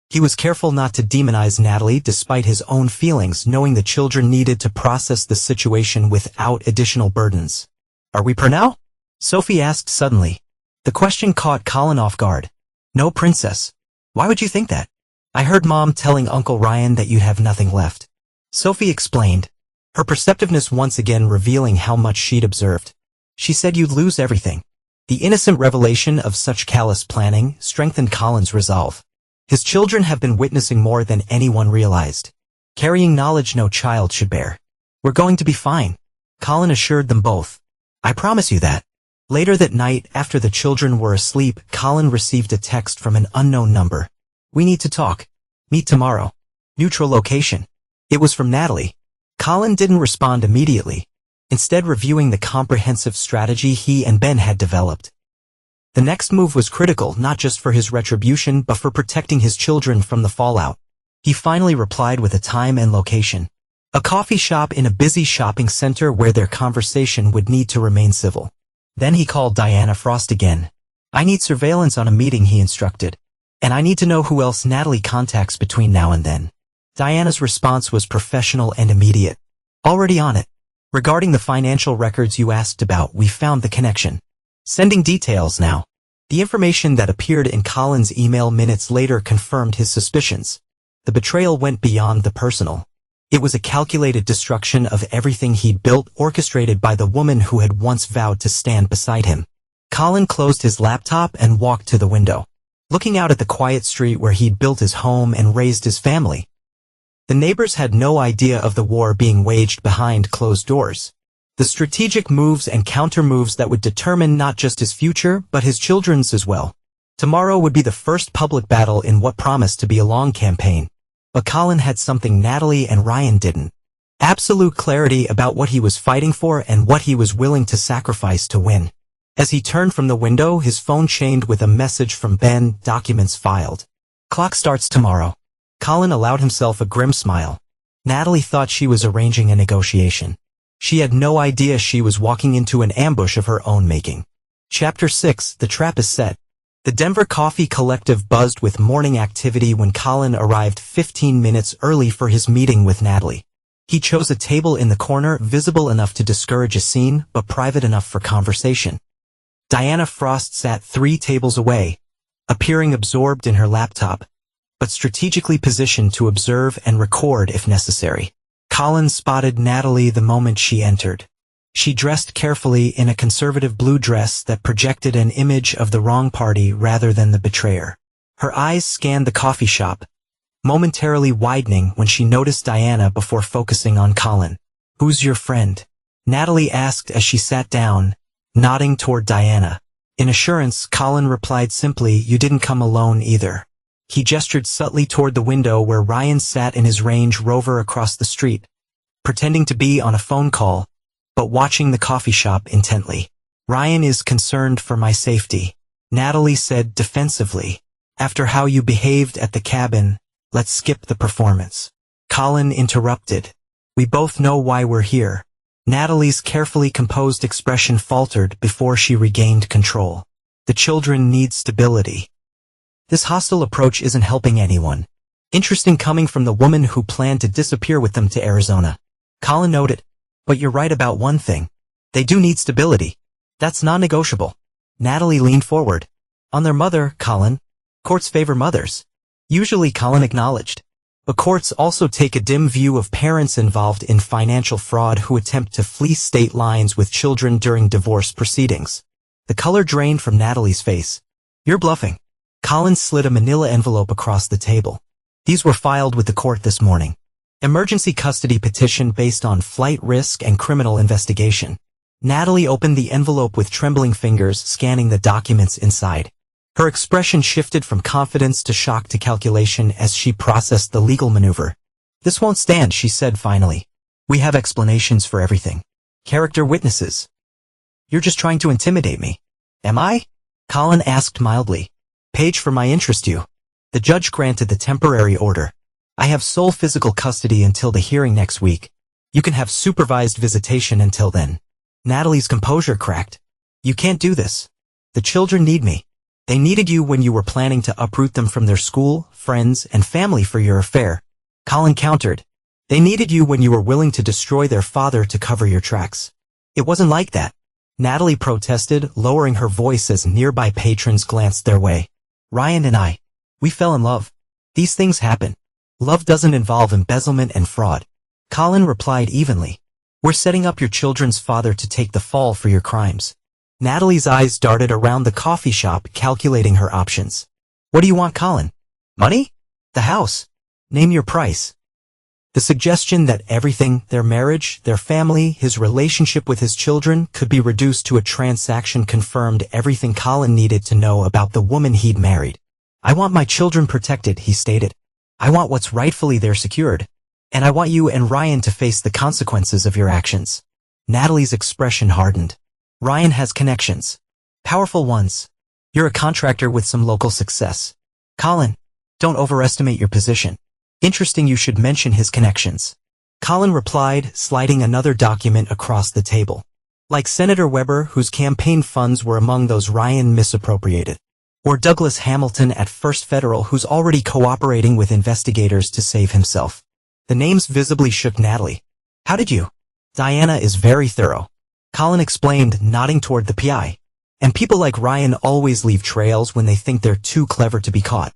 He was careful not to demonize Natalie despite his own feelings, knowing the children needed to process the situation without additional burdens. "Are we per now?" Sophie asked suddenly. The question caught Colin off guard. "No, princess. Why would you think that?" "I heard Mom telling Uncle Ryan that you'd have nothing left," Sophie explained, her perceptiveness once again revealing how much she'd observed. "She said you'd lose everything." The innocent revelation of such callous planning strengthened Colin's resolve. His children have been witnessing more than anyone realized, carrying knowledge no child should bear. "We're going to be fine," Colin assured them both. "I promise you that." Later that night, after the children were asleep, Colin received a text from an unknown number. "We need to talk. Meet tomorrow. Neutral location." It was from Natalie. Colin didn't respond immediately, instead reviewing the comprehensive strategy he and Ben had developed. The next move was critical, not just for his retribution but for protecting his children from the fallout. He finally replied with a time and location. A coffee shop in a busy shopping center where their conversation would need to remain civil. Then he called Diana Frost again. "I need surveillance on a meeting," he instructed. "And I need to know who else Natalie contacts between now and then." Diana's response was professional and immediate. "Already on it. Regarding the financial records you asked about, we found the connection. Sending details now." The information that appeared in Colin's email minutes later confirmed his suspicions. The betrayal went beyond the personal. It was a calculated destruction of everything he'd built, orchestrated by the woman who had once vowed to stand beside him. Colin closed his laptop and walked to the window, looking out at the quiet street where he'd built his home and raised his family. The neighbors had no idea of the war being waged behind closed doors. The strategic moves and counter-moves that would determine not just his future, but his children's as well. Tomorrow would be the first public battle in what promised to be a long campaign. But Colin had something Natalie and Ryan didn't. Absolute clarity about what he was fighting for and what he was willing to sacrifice to win. As he turned from the window, his phone chimed with a message from Ben, "Documents filed. Clock starts tomorrow." Colin allowed himself a grim smile. Natalie thought she was arranging a negotiation. She had no idea she was walking into an ambush of her own making. Chapter 6, The Trap is Set. The Denver Coffee Collective buzzed with morning activity when Colin arrived 15 minutes early for his meeting with Natalie. He chose a table in the corner, visible enough to discourage a scene, but private enough for conversation. Diana Frost sat 3 tables away, appearing absorbed in her laptop, but strategically positioned to observe and record if necessary. Colin spotted Natalie the moment she entered. She dressed carefully in a conservative blue dress that projected an image of the wrong party rather than the betrayer. Her eyes scanned the coffee shop, momentarily widening when she noticed Diana before focusing on Colin. "Who's your friend?" Natalie asked as she sat down, nodding toward Diana. In assurance, Colin replied simply, "You didn't come alone either." He gestured subtly toward the window where Ryan sat in his Range Rover across the street, pretending to be on a phone call, but watching the coffee shop intently. "Ryan is concerned for my safety," Natalie said defensively. "After how you behaved at the cabin, let's skip the performance." Colin interrupted. "We both know why we're here." Natalie's carefully composed expression faltered before she regained control. "The children need stability. This hostile approach isn't helping anyone." Interesting coming from the woman who planned to disappear with them to Arizona. Colin noted. "But you're right about one thing. They do need stability. That's non-negotiable." Natalie leaned forward. "On their mother, Colin. Courts favor mothers." Usually, Colin acknowledged. But courts also take a dim view of parents involved in financial fraud who attempt to fleece state lines with children during divorce proceedings. The color drained from Natalie's face. "You're bluffing." Colin slid a manila envelope across the table. "These were filed with the court this morning. Emergency custody petition based on flight risk and criminal investigation." Natalie opened the envelope with trembling fingers, scanning the documents inside. Her expression shifted from confidence to shock to calculation as she processed the legal maneuver. "This won't stand," she said finally. "We have explanations for everything. Character witnesses." "You're just trying to intimidate me." "Am I?" Colin asked mildly. "Page for my interest you." The judge granted the temporary order. "I have sole physical custody until the hearing next week. You can have supervised visitation until then." Natalie's composure cracked. "You can't do this. The children need me. They needed you when you were planning to uproot them from their school, friends, and family for your affair." Colin countered. "They needed you when you were willing to destroy their father to cover your tracks. It wasn't like that." Natalie protested, lowering her voice as nearby patrons glanced their way. "Ryan and I, we fell in love. These things happen. Love doesn't involve embezzlement and fraud." Colin replied evenly. "We're setting up your children's father to take the fall for your crimes." Natalie's eyes darted around the coffee shop, calculating her options. "What do you want, Colin? Money? The house? Name your price." The suggestion that everything, their marriage, their family, his relationship with his children, could be reduced to a transaction confirmed everything Colin needed to know about the woman he'd married. "I want my children protected," he stated. "I want what's rightfully theirs secured. And I want you and Ryan to face the consequences of your actions." Natalie's expression hardened. "Ryan has connections. Powerful ones. You're a contractor with some local success. Colin, don't overestimate your position. Interesting you should mention his connections. Colin replied, sliding another document across the table. Like Senator Weber, whose campaign funds were among those Ryan misappropriated. Or Douglas Hamilton at First Federal, who's already cooperating with investigators to save himself. The names visibly shook Natalie. How did you? Diana is very thorough. Colin explained, nodding toward the PI. And people like Ryan always leave trails when they think they're too clever to be caught.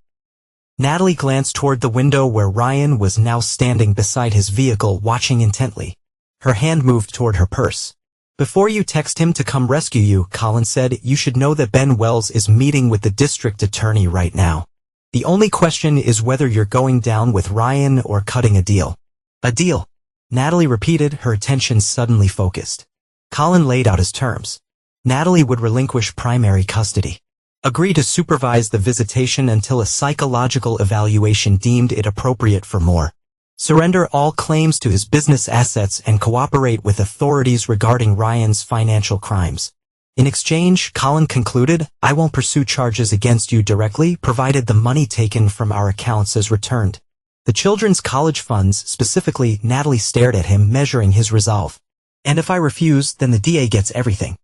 Natalie glanced toward the window where Ryan was now standing beside his vehicle, watching intently. Her hand moved toward her purse. Before you text him to come rescue you, Colin said, you should know that Ben Wells is meeting with the district attorney right now. The only question is whether you're going down with Ryan or cutting a deal. A deal? Natalie repeated, her attention suddenly focused. Colin laid out his terms. Natalie would relinquish primary custody. Agree to supervise the visitation until a psychological evaluation deemed it appropriate for more. Surrender all claims to his business assets and cooperate with authorities regarding Ryan's financial crimes. In exchange, Colin concluded, I won't pursue charges against you directly, provided the money taken from our accounts is returned. The children's college funds, specifically, Natalie stared at him, measuring his resolve. And if I refuse, then the DA gets everything.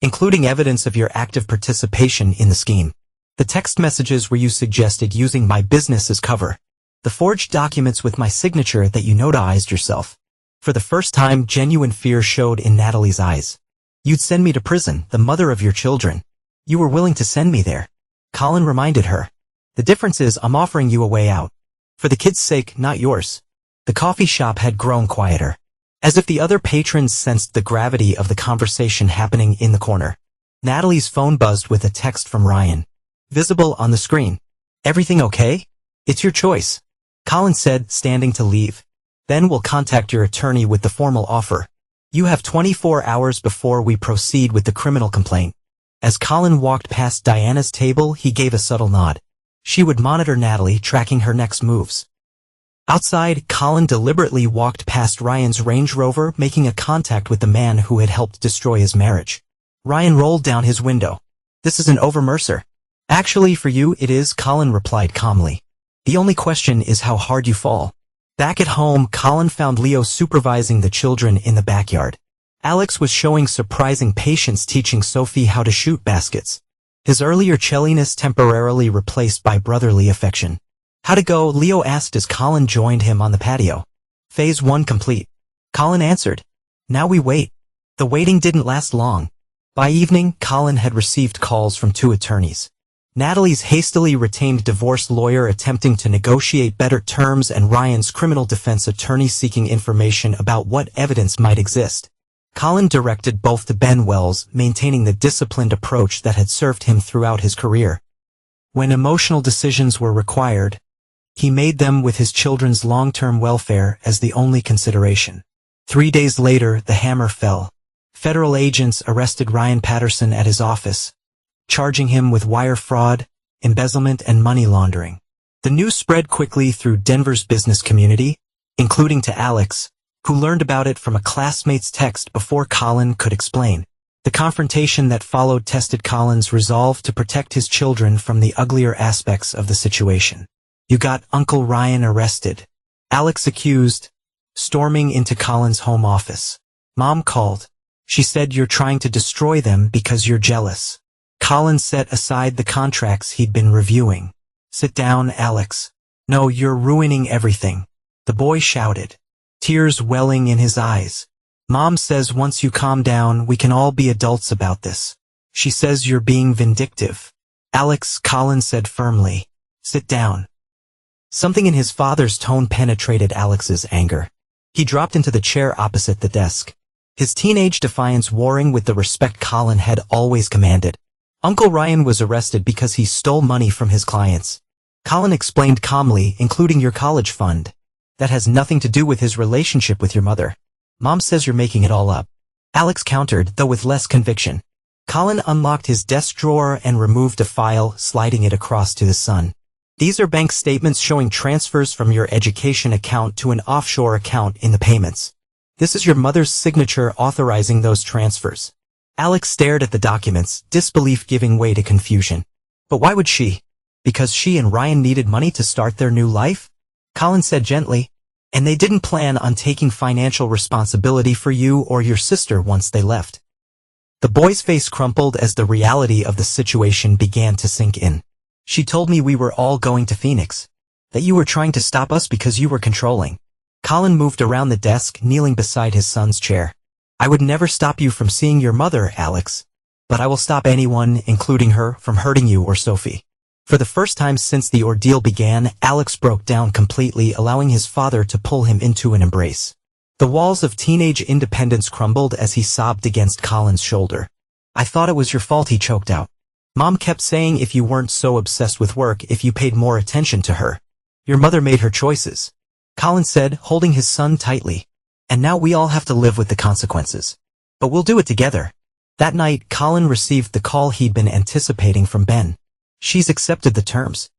Including evidence of your active participation in the scheme. The text messages where you suggested using my business as cover. The forged documents with my signature that you notarized yourself. For the first time, genuine fear showed in Natalie's eyes. You'd send me to prison, the mother of your children. You were willing to send me there. Colin reminded her. The difference is I'm offering you a way out. For the kids' sake, not yours. The coffee shop had grown quieter. As if the other patrons sensed the gravity of the conversation happening in the corner. Natalie's phone buzzed with a text from Ryan. Visible on the screen. Everything okay? It's your choice. Colin said, standing to leave. Then we'll contact your attorney with the formal offer. You have 24 hours before we proceed with the criminal complaint. As Colin walked past Diana's table, he gave a subtle nod. She would monitor Natalie, tracking her next moves. Outside, Colin deliberately walked past Ryan's Range Rover, making a contact with the man who had helped destroy his marriage. Ryan rolled down his window. This isn't over, Mercer. Actually, for you it is, Colin replied calmly. The only question is how hard you fall. Back at home, Colin found Leo supervising the children in the backyard. Alex was showing surprising patience, teaching Sophie how to shoot baskets. His earlier chilliness temporarily replaced by brotherly affection. How'd it go? Leo asked as Colin joined him on the patio. Phase 1 complete. Colin answered. Now we wait. The waiting didn't last long. By evening, Colin had received calls from 2 attorneys. Natalie's hastily retained divorce lawyer attempting to negotiate better terms and Ryan's criminal defense attorney seeking information about what evidence might exist. Colin directed both to Ben Wells, maintaining the disciplined approach that had served him throughout his career. When emotional decisions were required, he made them with his children's long-term welfare as the only consideration. 3 days later, the hammer fell. Federal agents arrested Ryan Patterson at his office, charging him with wire fraud, embezzlement, and money laundering. The news spread quickly through Denver's business community, including to Alex, who learned about it from a classmate's text before Colin could explain. The confrontation that followed tested Colin's resolve to protect his children from the uglier aspects of the situation. You got Uncle Ryan arrested. Alex accused, storming into Colin's home office. Mom called. She said you're trying to destroy them because you're jealous. Colin set aside the contracts he'd been reviewing. Sit down, Alex. No, you're ruining everything. The boy shouted, tears welling in his eyes. Mom says once you calm down, we can all be adults about this. She says you're being vindictive. Alex, Colin said firmly. Sit down. Something in his father's tone penetrated Alex's anger. He dropped into the chair opposite the desk. His teenage defiance warring with the respect Colin had always commanded. Uncle Ryan was arrested because he stole money from his clients. Colin explained calmly, including your college fund. That has nothing to do with his relationship with your mother. Mom says you're making it all up. Alex countered, though with less conviction. Colin unlocked his desk drawer and removed a file, sliding it across to his son. These are bank statements showing transfers from your education account to an offshore account in the payments. This is your mother's signature authorizing those transfers. Alex stared at the documents, disbelief giving way to confusion. But why would she? Because she and Ryan needed money to start their new life? Colin said gently. And they didn't plan on taking financial responsibility for you or your sister once they left. The boy's face crumpled as the reality of the situation began to sink in. She told me we were all going to Phoenix. That you were trying to stop us because you were controlling. Colin moved around the desk, kneeling beside his son's chair. I would never stop you from seeing your mother, Alex. But I will stop anyone, including her, from hurting you or Sophie. For the first time since the ordeal began, Alex broke down completely, allowing his father to pull him into an embrace. The walls of teenage independence crumbled as he sobbed against Colin's shoulder. I thought it was your fault, he choked out. Mom kept saying if you weren't so obsessed with work, if you paid more attention to her. Your mother made her choices. Colin said, holding his son tightly. And now we all have to live with the consequences. But we'll do it together. That night, Colin received the call he'd been anticipating from Ben. She's accepted the terms.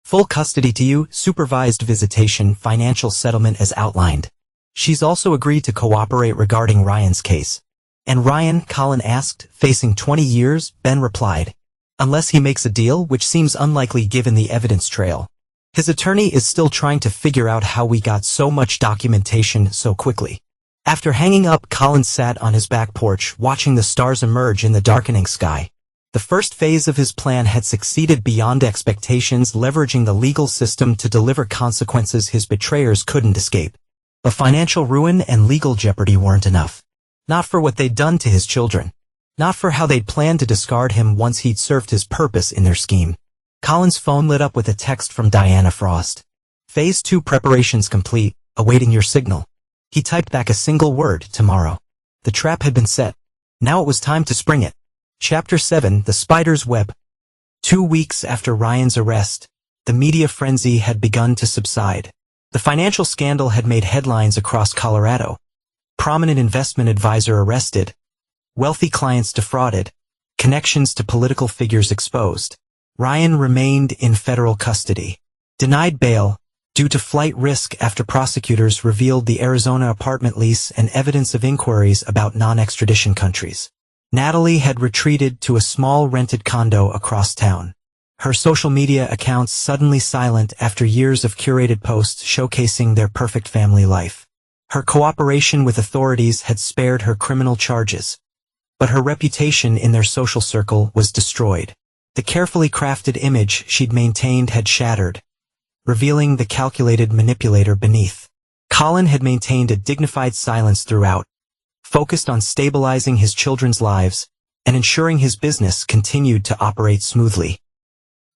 Full custody to you, supervised visitation, financial settlement as outlined. She's also agreed to cooperate regarding Ryan's case. And Ryan, Colin asked, facing 20 years, Ben replied. Unless he makes a deal, which seems unlikely given the evidence trail. His attorney is still trying to figure out how we got so much documentation so quickly. After hanging up, Colin sat on his back porch, watching the stars emerge in the darkening sky. The first phase of his plan had succeeded beyond expectations, leveraging the legal system to deliver consequences his betrayers couldn't escape. But financial ruin and legal jeopardy weren't enough. Not for what they'd done to his children. Not for how they'd planned to discard him once he'd served his purpose in their scheme. Colin's phone lit up with a text from Diana Frost. Phase 2 preparations complete, awaiting your signal. He typed back a single word, tomorrow. The trap had been set. Now it was time to spring it. Chapter 7, The Spider's Web. 2 weeks after Ryan's arrest, the media frenzy had begun to subside. The financial scandal had made headlines across Colorado. Prominent investment advisor arrested. Wealthy clients defrauded. Connections to political figures exposed. Ryan remained in federal custody. Denied bail, due to flight risk after prosecutors revealed the Arizona apartment lease and evidence of inquiries about non-extradition countries. Natalie had retreated to a small rented condo across town. Her social media accounts suddenly silent after years of curated posts showcasing their perfect family life. Her cooperation with authorities had spared her criminal charges. But her reputation in their social circle was destroyed. The carefully crafted image she'd maintained had shattered, revealing the calculated manipulator beneath. Colin had maintained a dignified silence throughout, focused on stabilizing his children's lives and ensuring his business continued to operate smoothly.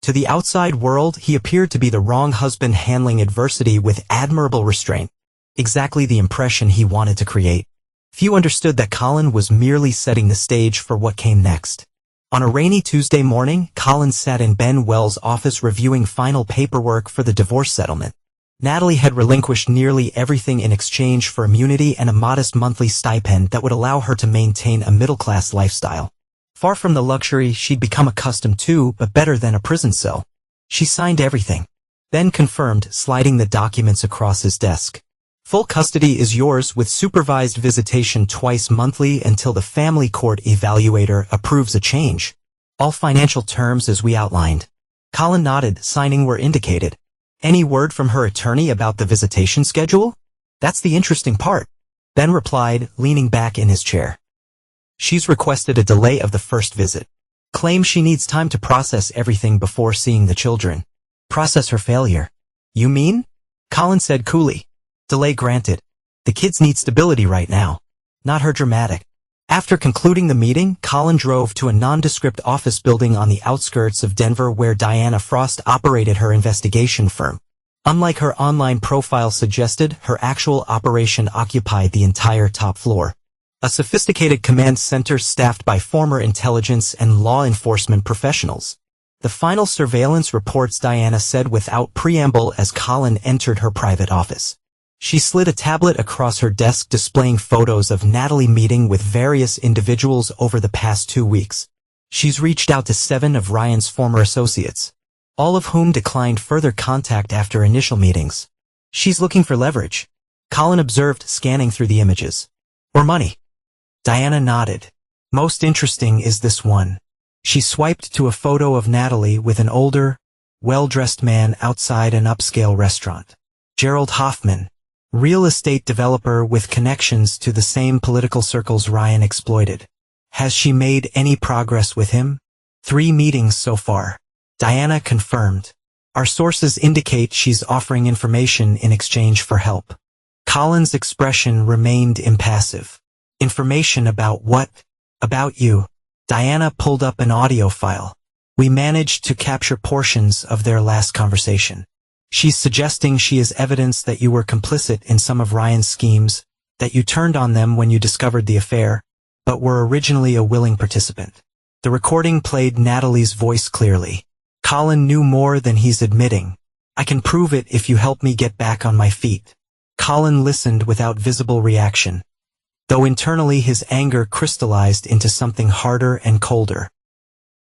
To the outside world, he appeared to be the wrong husband handling adversity with admirable restraint, exactly the impression he wanted to create. Few understood that Colin was merely setting the stage for what came next. On a rainy Tuesday morning, Colin sat in Ben Wells' office reviewing final paperwork for the divorce settlement. Natalie had relinquished nearly everything in exchange for immunity and a modest monthly stipend that would allow her to maintain a middle-class lifestyle. Far from the luxury she'd become accustomed to, but better than a prison cell. She signed everything. Ben confirmed, sliding the documents across his desk. Full custody is yours with supervised visitation twice monthly until the family court evaluator approves a change. All financial terms as we outlined. Colin nodded, signing where indicated. Any word from her attorney about the visitation schedule? That's the interesting part. Ben replied, leaning back in his chair. She's requested a delay of the first visit. Claims she needs time to process everything before seeing the children. Process her failure. You mean? Colin said coolly. Delay granted. The kids need stability right now. Not her dramatic. After concluding the meeting, Colin drove to a nondescript office building on the outskirts of Denver where Diana Frost operated her investigation firm. Unlike her online profile suggested, her actual operation occupied the entire top floor. A sophisticated command center staffed by former intelligence and law enforcement professionals. The final surveillance reports, Diana said without preamble as Colin entered her private office. She slid a tablet across her desk displaying photos of Natalie meeting with various individuals over the past 2 weeks. She's reached out to 7 of Ryan's former associates, all of whom declined further contact after initial meetings. She's looking for leverage. Colin observed, scanning through the images. Or money. Diana nodded. Most interesting is this one. She swiped to a photo of Natalie with an older, well-dressed man outside an upscale restaurant. Gerald Hoffman, real estate developer with connections to the same political circles Ryan exploited. Has she made any progress with him? 3 meetings so far. Diana confirmed. Our sources indicate she's offering information in exchange for help. Colin's expression remained impassive. Information about what? About you. Diana pulled up an audio file. We managed to capture portions of their last conversation. She's suggesting she is evidence that you were complicit in some of Ryan's schemes, that you turned on them when you discovered the affair, but were originally a willing participant. The recording played Natalie's voice clearly. Colin knew more than he's admitting. I can prove it if you help me get back on my feet. Colin listened without visible reaction, though internally his anger crystallized into something harder and colder.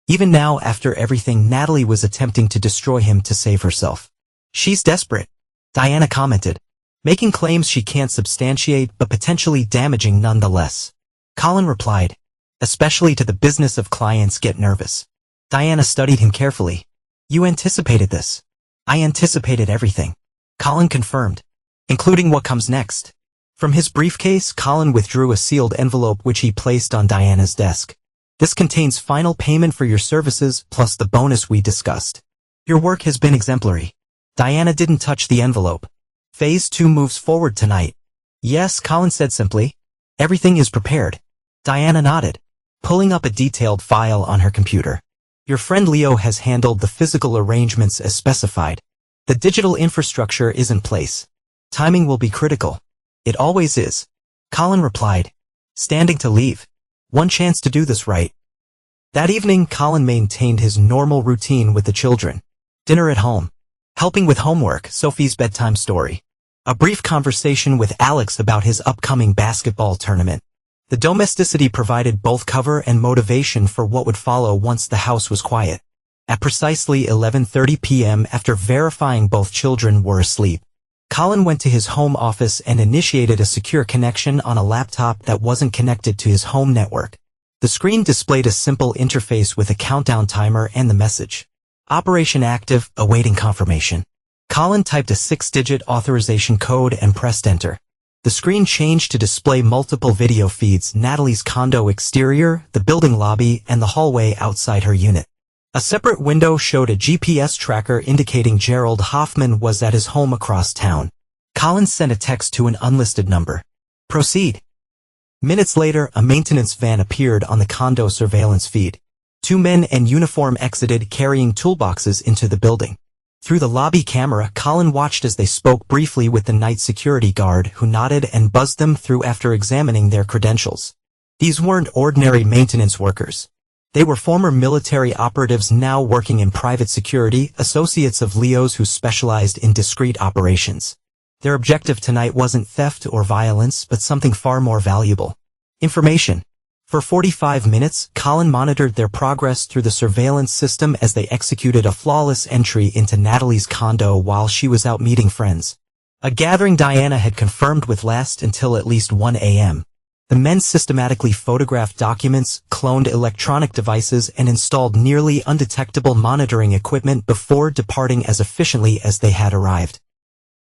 Even now, after everything, Natalie was attempting to destroy him to save herself. She's desperate, Diana commented, making claims she can't substantiate but potentially damaging nonetheless. Colin replied, especially to the business of clients get nervous. Diana studied him carefully. You anticipated this. I anticipated everything. Colin confirmed, including what comes next. From his briefcase, Colin withdrew a sealed envelope which he placed on Diana's desk. This contains final payment for your services plus the bonus we discussed. Your work has been exemplary. Diana didn't touch the envelope. Phase 2 moves forward tonight. Yes, Colin said simply. Everything is prepared. Diana nodded, pulling up a detailed file on her computer. Your friend Leo has handled the physical arrangements as specified. The digital infrastructure is in place. Timing will be critical. It always is. Colin replied, standing to leave. One chance to do this right. That evening, Colin maintained his normal routine with the children. Dinner at home. Helping with homework, Sophie's bedtime story. A brief conversation with Alex about his upcoming basketball tournament. The domesticity provided both cover and motivation for what would follow once the house was quiet. At precisely 11:30 p.m., after verifying both children were asleep, Colin went to his home office and initiated a secure connection on a laptop that wasn't connected to his home network. The screen displayed a simple interface with a countdown timer and the message, Operation active, awaiting confirmation. Colin typed a 6-digit authorization code and pressed enter. The screen changed to display multiple video feeds: Natalie's condo exterior, the building lobby, and the hallway outside her unit. A separate window showed a GPS tracker indicating Gerald Hoffman was at his home across town. Colin sent a text to an unlisted number. Proceed. Minutes later, a maintenance van appeared on the condo surveillance feed. 2 men in uniform exited carrying toolboxes into the building. Through the lobby camera, Colin watched as they spoke briefly with the night security guard, who nodded and buzzed them through after examining their credentials. These weren't ordinary maintenance workers. They were former military operatives now working in private security, associates of Leo's who specialized in discreet operations. Their objective tonight wasn't theft or violence, but something far more valuable: information. For 45 minutes, Colin monitored their progress through the surveillance system as they executed a flawless entry into Natalie's condo while she was out meeting friends. A gathering Diana had confirmed would last until at least 1 a.m. The men systematically photographed documents, cloned electronic devices, and installed nearly undetectable monitoring equipment before departing as efficiently as they had arrived.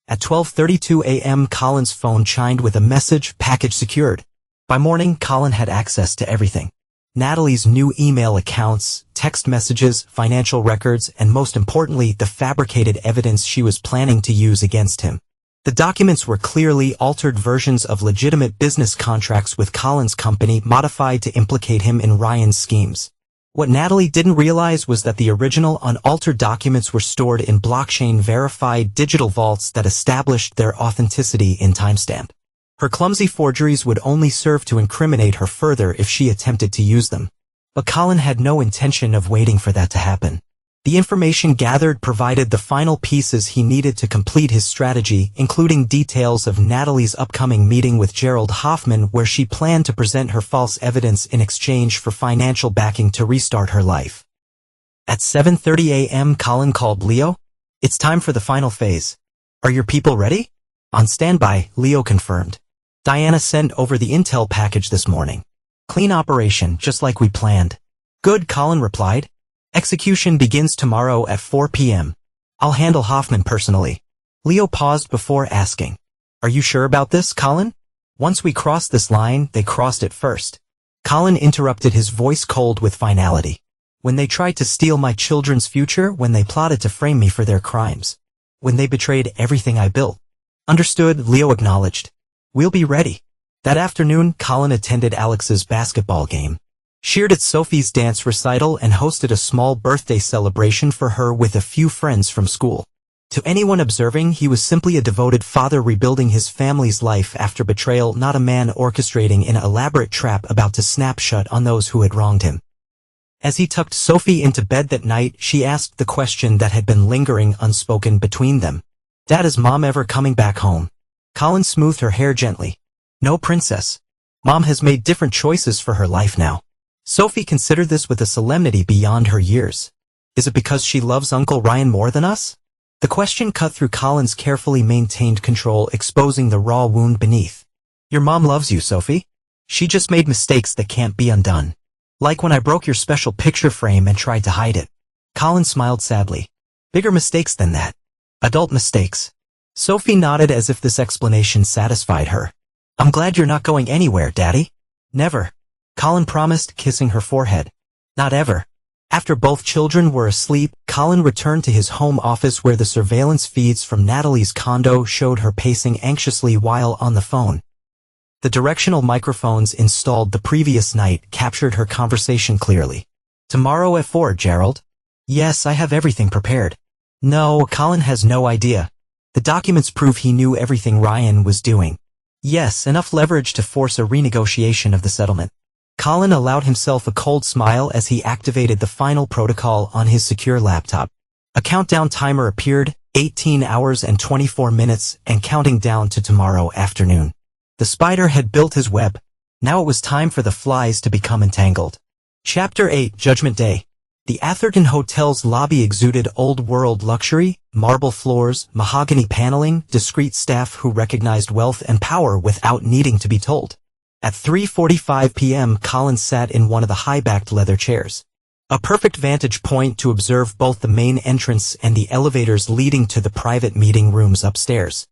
At 12:32 a.m., Colin's phone chimed with a message: package secured. By morning, Colin had access to everything. Natalie's new email accounts, text messages, financial records, and most importantly, the fabricated evidence she was planning to use against him. The documents were clearly altered versions of legitimate business contracts with Colin's company, modified to implicate him in Ryan's schemes. What Natalie didn't realize was that the original, unaltered documents were stored in blockchain-verified digital vaults that established their authenticity in timestamp. Her clumsy forgeries would only serve to incriminate her further if she attempted to use them. But Colin had no intention of waiting for that to happen. The information gathered provided the final pieces he needed to complete his strategy, including details of Natalie's upcoming meeting with Gerald Hoffman, where she planned to present her false evidence in exchange for financial backing to restart her life. At 7:30 a.m., Colin called Leo. It's time for the final phase. Are your people ready? On standby, Leo confirmed. Diana sent over the intel package this morning. Clean operation, just like we planned. Good, Colin replied. Execution begins tomorrow at 4 p.m. I'll handle Hoffman personally. Leo paused before asking, "Are you sure about this, Colin?" Once we crossed this line, they crossed it first. Colin interrupted, his voice cold with finality. When they tried to steal my children's future, when they plotted to frame me for their crimes. When they betrayed everything I built. Understood, Leo acknowledged. We'll be ready. That afternoon, Colin attended Alex's basketball game, cheered at Sophie's dance recital, and hosted a small birthday celebration for her with a few friends from school. To anyone observing, he was simply a devoted father rebuilding his family's life after betrayal, not a man orchestrating an elaborate trap about to snap shut on those who had wronged him. As he tucked Sophie into bed that night, she asked the question that had been lingering unspoken between them. "Dad, is Mom ever coming back home?" Colin smoothed her hair gently. "No, princess. Mom has made different choices for her life now." Sophie considered this with a solemnity beyond her years. "Is it because she loves Uncle Ryan more than us?" The question cut through Colin's carefully maintained control, exposing the raw wound beneath. "Your mom loves you, Sophie. She just made mistakes that can't be undone. Like when I broke your special picture frame and tried to hide it." Colin smiled sadly. "Bigger mistakes than that. Adult mistakes." Sophie nodded as if this explanation satisfied her. "I'm glad you're not going anywhere, Daddy." "Never," Colin promised, kissing her forehead. "Not ever." After both children were asleep, Colin returned to his home office where the surveillance feeds from Natalie's condo showed her pacing anxiously while on the phone. The directional microphones installed the previous night captured her conversation clearly. "Tomorrow at 4, Gerald?" "Yes, I have everything prepared." "No, Colin has no idea. The documents prove he knew everything Ryan was doing." "Yes, enough leverage to force a renegotiation of the settlement." Colin allowed himself a cold smile as he activated the final protocol on his secure laptop. A countdown timer appeared, 18 hours and 24 minutes, and counting down to tomorrow afternoon. The spider had built his web. Now it was time for the flies to become entangled. Chapter 8, Judgment Day. The Atherton Hotel's lobby exuded old-world luxury, marble floors, mahogany paneling, discreet staff who recognized wealth and power without needing to be told. At 3:45 p.m., Colin sat in one of the high-backed leather chairs. A perfect vantage point to observe both the main entrance and the elevators leading to the private meeting rooms upstairs.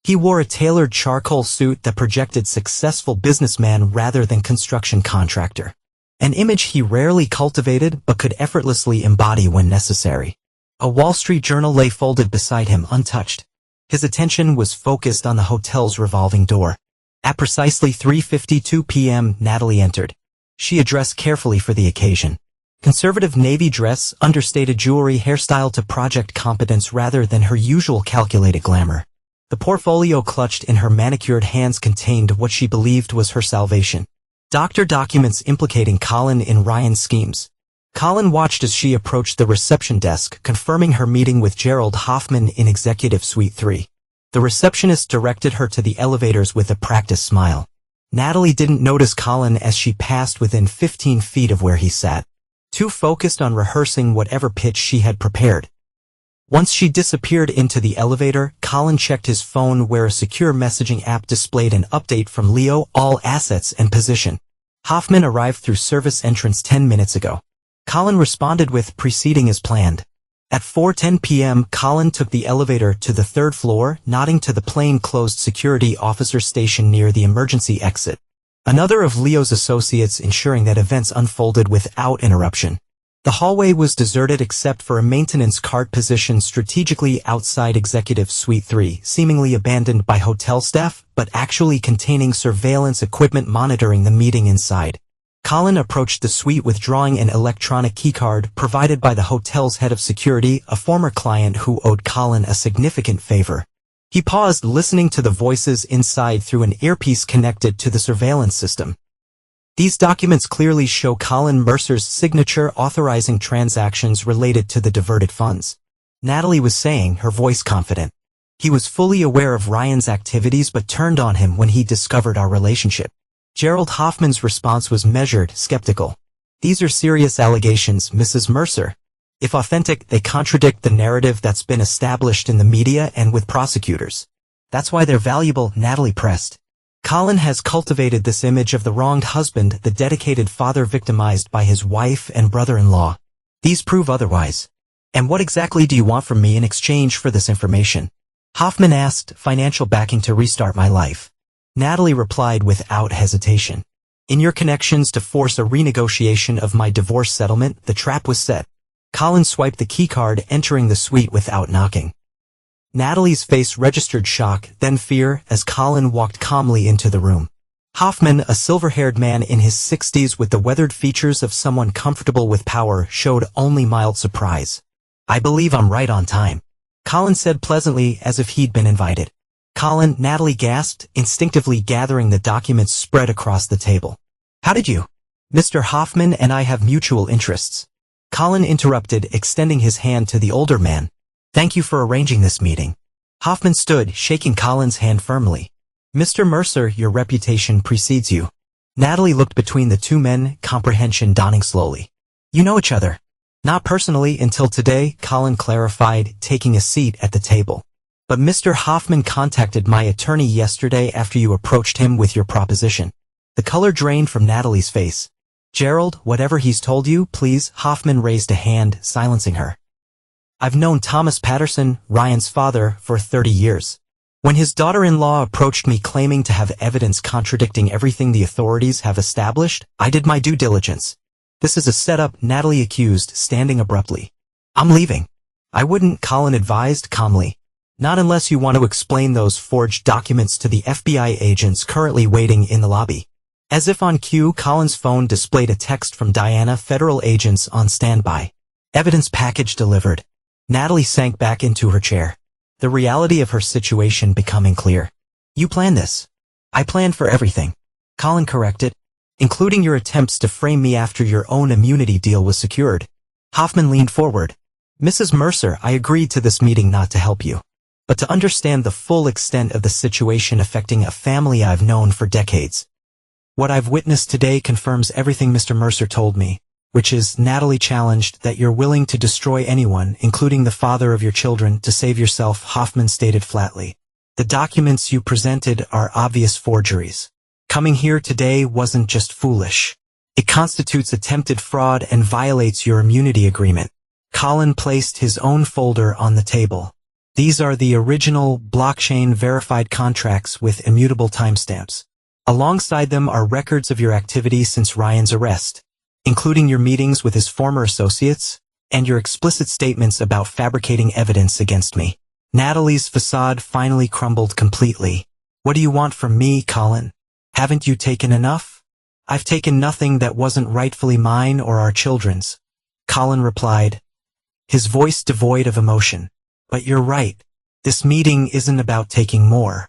He wore a tailored charcoal suit that projected successful businessman rather than construction contractor. An image he rarely cultivated but could effortlessly embody when necessary. A Wall Street Journal lay folded beside him untouched. His attention was focused on the hotel's revolving door. At precisely 3:52 p.m., Natalie entered. She dressed carefully for the occasion. Conservative navy dress, understated jewelry, hairstyle to project competence rather than her usual calculated glamour. The portfolio clutched in her manicured hands contained what she believed was her salvation. Documents implicating Colin in Ryan's schemes. Colin watched as she approached the reception desk, confirming her meeting with Gerald Hoffman in Executive Suite 3. The receptionist directed her to the elevators with a practiced smile. Natalie didn't notice Colin as she passed within 15 feet of where he sat, too focused on rehearsing whatever pitch she had prepared. Once she disappeared into the elevator, Colin checked his phone where a secure messaging app displayed an update from Leo, all assets and position. Hoffman arrived through service entrance 10 minutes ago. Colin responded with proceeding as planned. At 4:10 p.m., Colin took the elevator to the third floor, nodding to the plain-clothes security officer stationed near the emergency exit. Another of Leo's associates ensuring that events unfolded without interruption. The hallway was deserted except for a maintenance cart positioned strategically outside Executive Suite 3, seemingly abandoned by hotel staff, but actually containing surveillance equipment monitoring the meeting inside. Colin approached the suite withdrawing an electronic keycard provided by the hotel's head of security, a former client who owed Colin a significant favor. He paused, listening to the voices inside through an earpiece connected to the surveillance system. These documents clearly show Colin Mercer's signature authorizing transactions related to the diverted funds. Natalie was saying, her voice confident. He was fully aware of Ryan's activities but turned on him when he discovered our relationship. Gerald Hoffman's response was measured, skeptical. These are serious allegations, Mrs. Mercer. If authentic, they contradict the narrative that's been established in the media and with prosecutors. That's why they're valuable, Natalie pressed. Colin has cultivated this image of the wronged husband, the dedicated father victimized by his wife and brother-in-law. These prove otherwise. And what exactly do you want from me in exchange for this information? Hoffman asked. Financial backing to restart my life. Natalie replied without hesitation. In your connections to force a renegotiation of my divorce settlement, the trap was set. Colin swiped the keycard, entering the suite without knocking. Natalie's face registered shock, then fear, as Colin walked calmly into the room. Hoffman, a silver-haired man in his 60s with the weathered features of someone comfortable with power, showed only mild surprise. I believe I'm right on time, Colin said pleasantly, as if he'd been invited. Colin, Natalie gasped, instinctively gathering the documents spread across the table. How did you? Mr. Hoffman and I have mutual interests. Colin interrupted, extending his hand to the older man. Thank you for arranging this meeting. Hoffman stood, shaking Colin's hand firmly. Mr. Mercer, your reputation precedes you. Natalie looked between the two men, comprehension dawning slowly. You know each other. Not personally until today, Colin clarified, taking a seat at the table. But Mr. Hoffman contacted my attorney yesterday after you approached him with your proposition. The color drained from Natalie's face. Gerald, whatever he's told you, please. Hoffman raised a hand, silencing her. I've known Thomas Patterson, Ryan's father, for 30 years. When his daughter-in-law approached me claiming to have evidence contradicting everything the authorities have established, I did my due diligence. This is a setup, Natalie accused, standing abruptly. I'm leaving. I wouldn't, Colin advised calmly. Not unless you want to explain those forged documents to the FBI agents currently waiting in the lobby. As if on cue, Colin's phone displayed a text from Diana, federal agents on standby. Evidence package delivered. Natalie sank back into her chair. The reality of her situation becoming clear. You planned this. I planned for everything. Colin corrected. Including your attempts to frame me after your own immunity deal was secured. Hoffman leaned forward. Mrs. Mercer, I agreed to this meeting not to help you, but to understand the full extent of the situation affecting a family I've known for decades. What I've witnessed today confirms everything Mr. Mercer told me, which is, Natalie challenged, that you're willing to destroy anyone, including the father of your children, to save yourself, Hoffman stated flatly. The documents you presented are obvious forgeries. Coming here today wasn't just foolish. It constitutes attempted fraud and violates your immunity agreement. Colin placed his own folder on the table. These are the original, blockchain-verified contracts with immutable timestamps. Alongside them are records of your activity since Ryan's arrest, including your meetings with his former associates, and your explicit statements about fabricating evidence against me. Natalie's facade finally crumbled completely. What do you want from me, Colin? Haven't you taken enough? I've taken nothing that wasn't rightfully mine or our children's, Colin replied, his voice devoid of emotion. But you're right. This meeting isn't about taking more.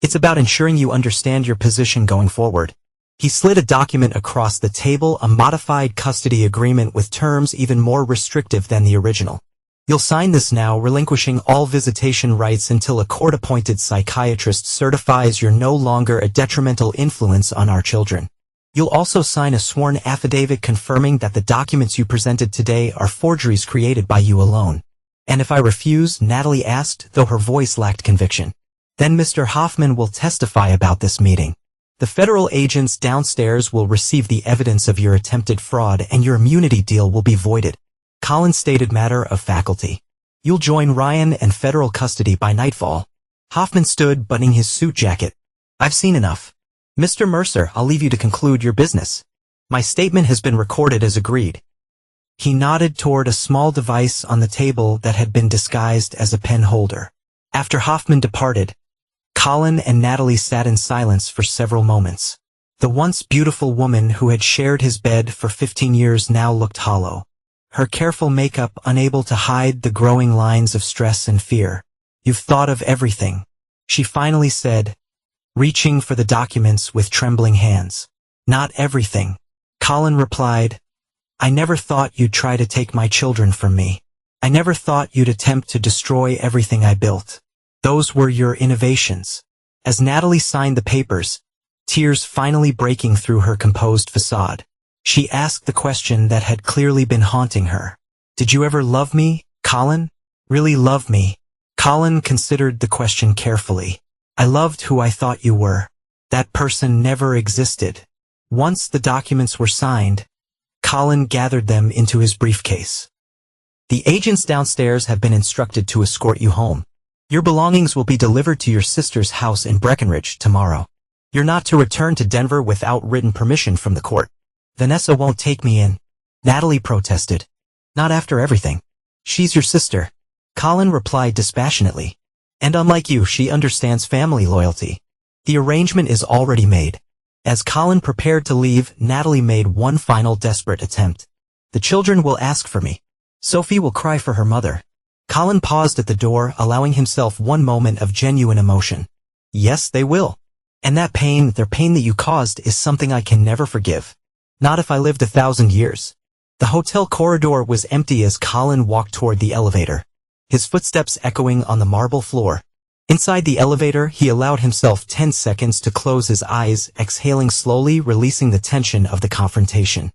It's about ensuring you understand your position going forward. He slid a document across the table, a modified custody agreement with terms even more restrictive than the original. You'll sign this now, relinquishing all visitation rights until a court-appointed psychiatrist certifies you're no longer a detrimental influence on our children. You'll also sign a sworn affidavit confirming that the documents you presented today are forgeries created by you alone. And if I refuse, Natalie asked, though her voice lacked conviction, then Mr. Hoffman will testify about this meeting. The federal agents downstairs will receive the evidence of your attempted fraud and your immunity deal will be voided. Colin stated matter of faculty. You'll join Ryan and federal custody by nightfall. Hoffman stood, buttoning his suit jacket. I've seen enough. Mr. Mercer, I'll leave you to conclude your business. My statement has been recorded as agreed. He nodded toward a small device on the table that had been disguised as a pen holder. After Hoffman departed, Colin and Natalie sat in silence for several moments. The once beautiful woman who had shared his bed for 15 years now looked hollow. Her careful makeup unable to hide the growing lines of stress and fear. You've thought of everything, she finally said, reaching for the documents with trembling hands. Not everything, Colin replied. I never thought you'd try to take my children from me. I never thought you'd attempt to destroy everything I built. Those were your innovations. As Natalie signed the papers, tears finally breaking through her composed facade, she asked the question that had clearly been haunting her. Did you ever love me, Colin? Really love me? Colin considered the question carefully. I loved who I thought you were. That person never existed. Once the documents were signed, Colin gathered them into his briefcase. The agents downstairs have been instructed to escort you home. Your belongings will be delivered to your sister's house in Breckenridge tomorrow. You're not to return to Denver without written permission from the court. Vanessa won't take me in, Natalie protested. Not after everything. She's your sister, Colin replied dispassionately. And unlike you, she understands family loyalty. The arrangement is already made. As Colin prepared to leave, Natalie made one final desperate attempt. The children will ask for me. Sophie will cry for her mother. Colin paused at the door, allowing himself one moment of genuine emotion. Yes, they will. And that pain, their pain that you caused, is something I can never forgive. Not if I lived 1,000 years. The hotel corridor was empty as Colin walked toward the elevator, his footsteps echoing on the marble floor. Inside the elevator, he allowed himself 10 seconds to close his eyes, exhaling slowly, releasing the tension of the confrontation.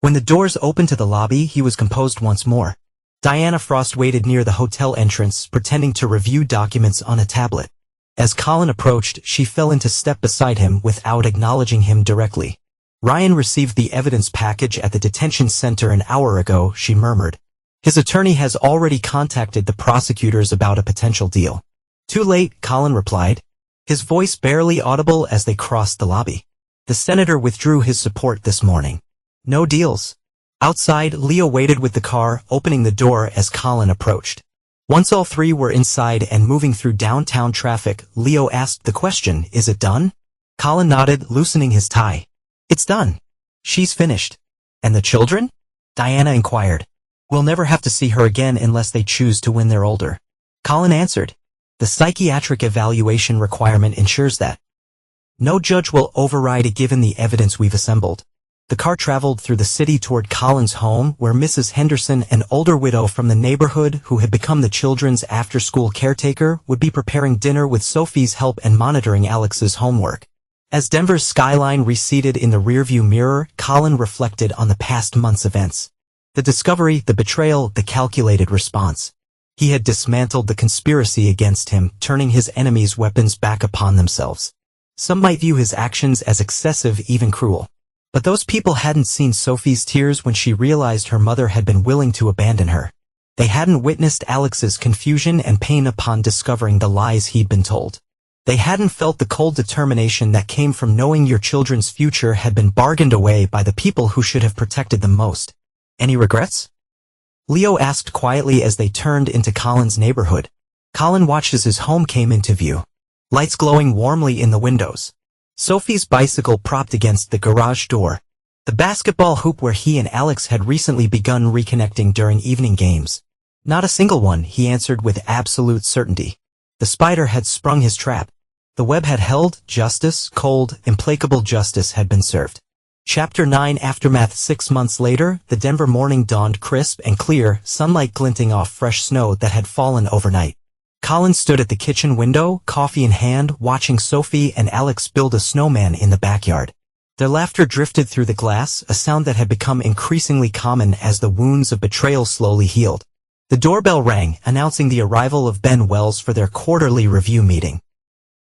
When the doors opened to the lobby, he was composed once more. Diana Frost waited near the hotel entrance, pretending to review documents on a tablet. As Colin approached, she fell into step beside him without acknowledging him directly. Ryan received the evidence package at the detention center an hour ago, she murmured. His attorney has already contacted the prosecutors about a potential deal. Too late, Colin replied, his voice barely audible as they crossed the lobby. The senator withdrew his support this morning. No deals. Outside, Leo waited with the car, opening the door as Colin approached. Once all three were inside and moving through downtown traffic, Leo asked the question, is it done? Colin nodded, loosening his tie. It's done. She's finished. And the children? Diana inquired. We'll never have to see her again unless they choose to when they're older. Colin answered. The psychiatric evaluation requirement ensures that. No judge will override it given the evidence we've assembled. The car traveled through the city toward Colin's home, where Mrs. Henderson, an older widow from the neighborhood who had become the children's after-school caretaker, would be preparing dinner with Sophie's help and monitoring Alex's homework. As Denver's skyline receded in the rearview mirror, Colin reflected on the past month's events. The discovery, the betrayal, the calculated response. He had dismantled the conspiracy against him, turning his enemies' weapons back upon themselves. Some might view his actions as excessive, even cruel. But those people hadn't seen Sophie's tears when she realized her mother had been willing to abandon her. They hadn't witnessed Alex's confusion and pain upon discovering the lies he'd been told. They hadn't felt the cold determination that came from knowing your children's future had been bargained away by the people who should have protected them most. Any regrets? Leo asked quietly as they turned into Colin's neighborhood. Colin watched as his home came into view. Lights glowing warmly in the windows. Sophie's bicycle propped against the garage door. The basketball hoop where he and Alex had recently begun reconnecting during evening games. Not a single one, he answered with absolute certainty. The spider had sprung his trap. The web had held, justice, cold, implacable justice had been served. Chapter 9 Aftermath 6 months later, the Denver morning dawned crisp and clear, sunlight glinting off fresh snow that had fallen overnight. Colin stood at the kitchen window, coffee in hand, watching Sophie and Alex build a snowman in the backyard. Their laughter drifted through the glass, a sound that had become increasingly common as the wounds of betrayal slowly healed. The doorbell rang, announcing the arrival of Ben Wells for their quarterly review meeting.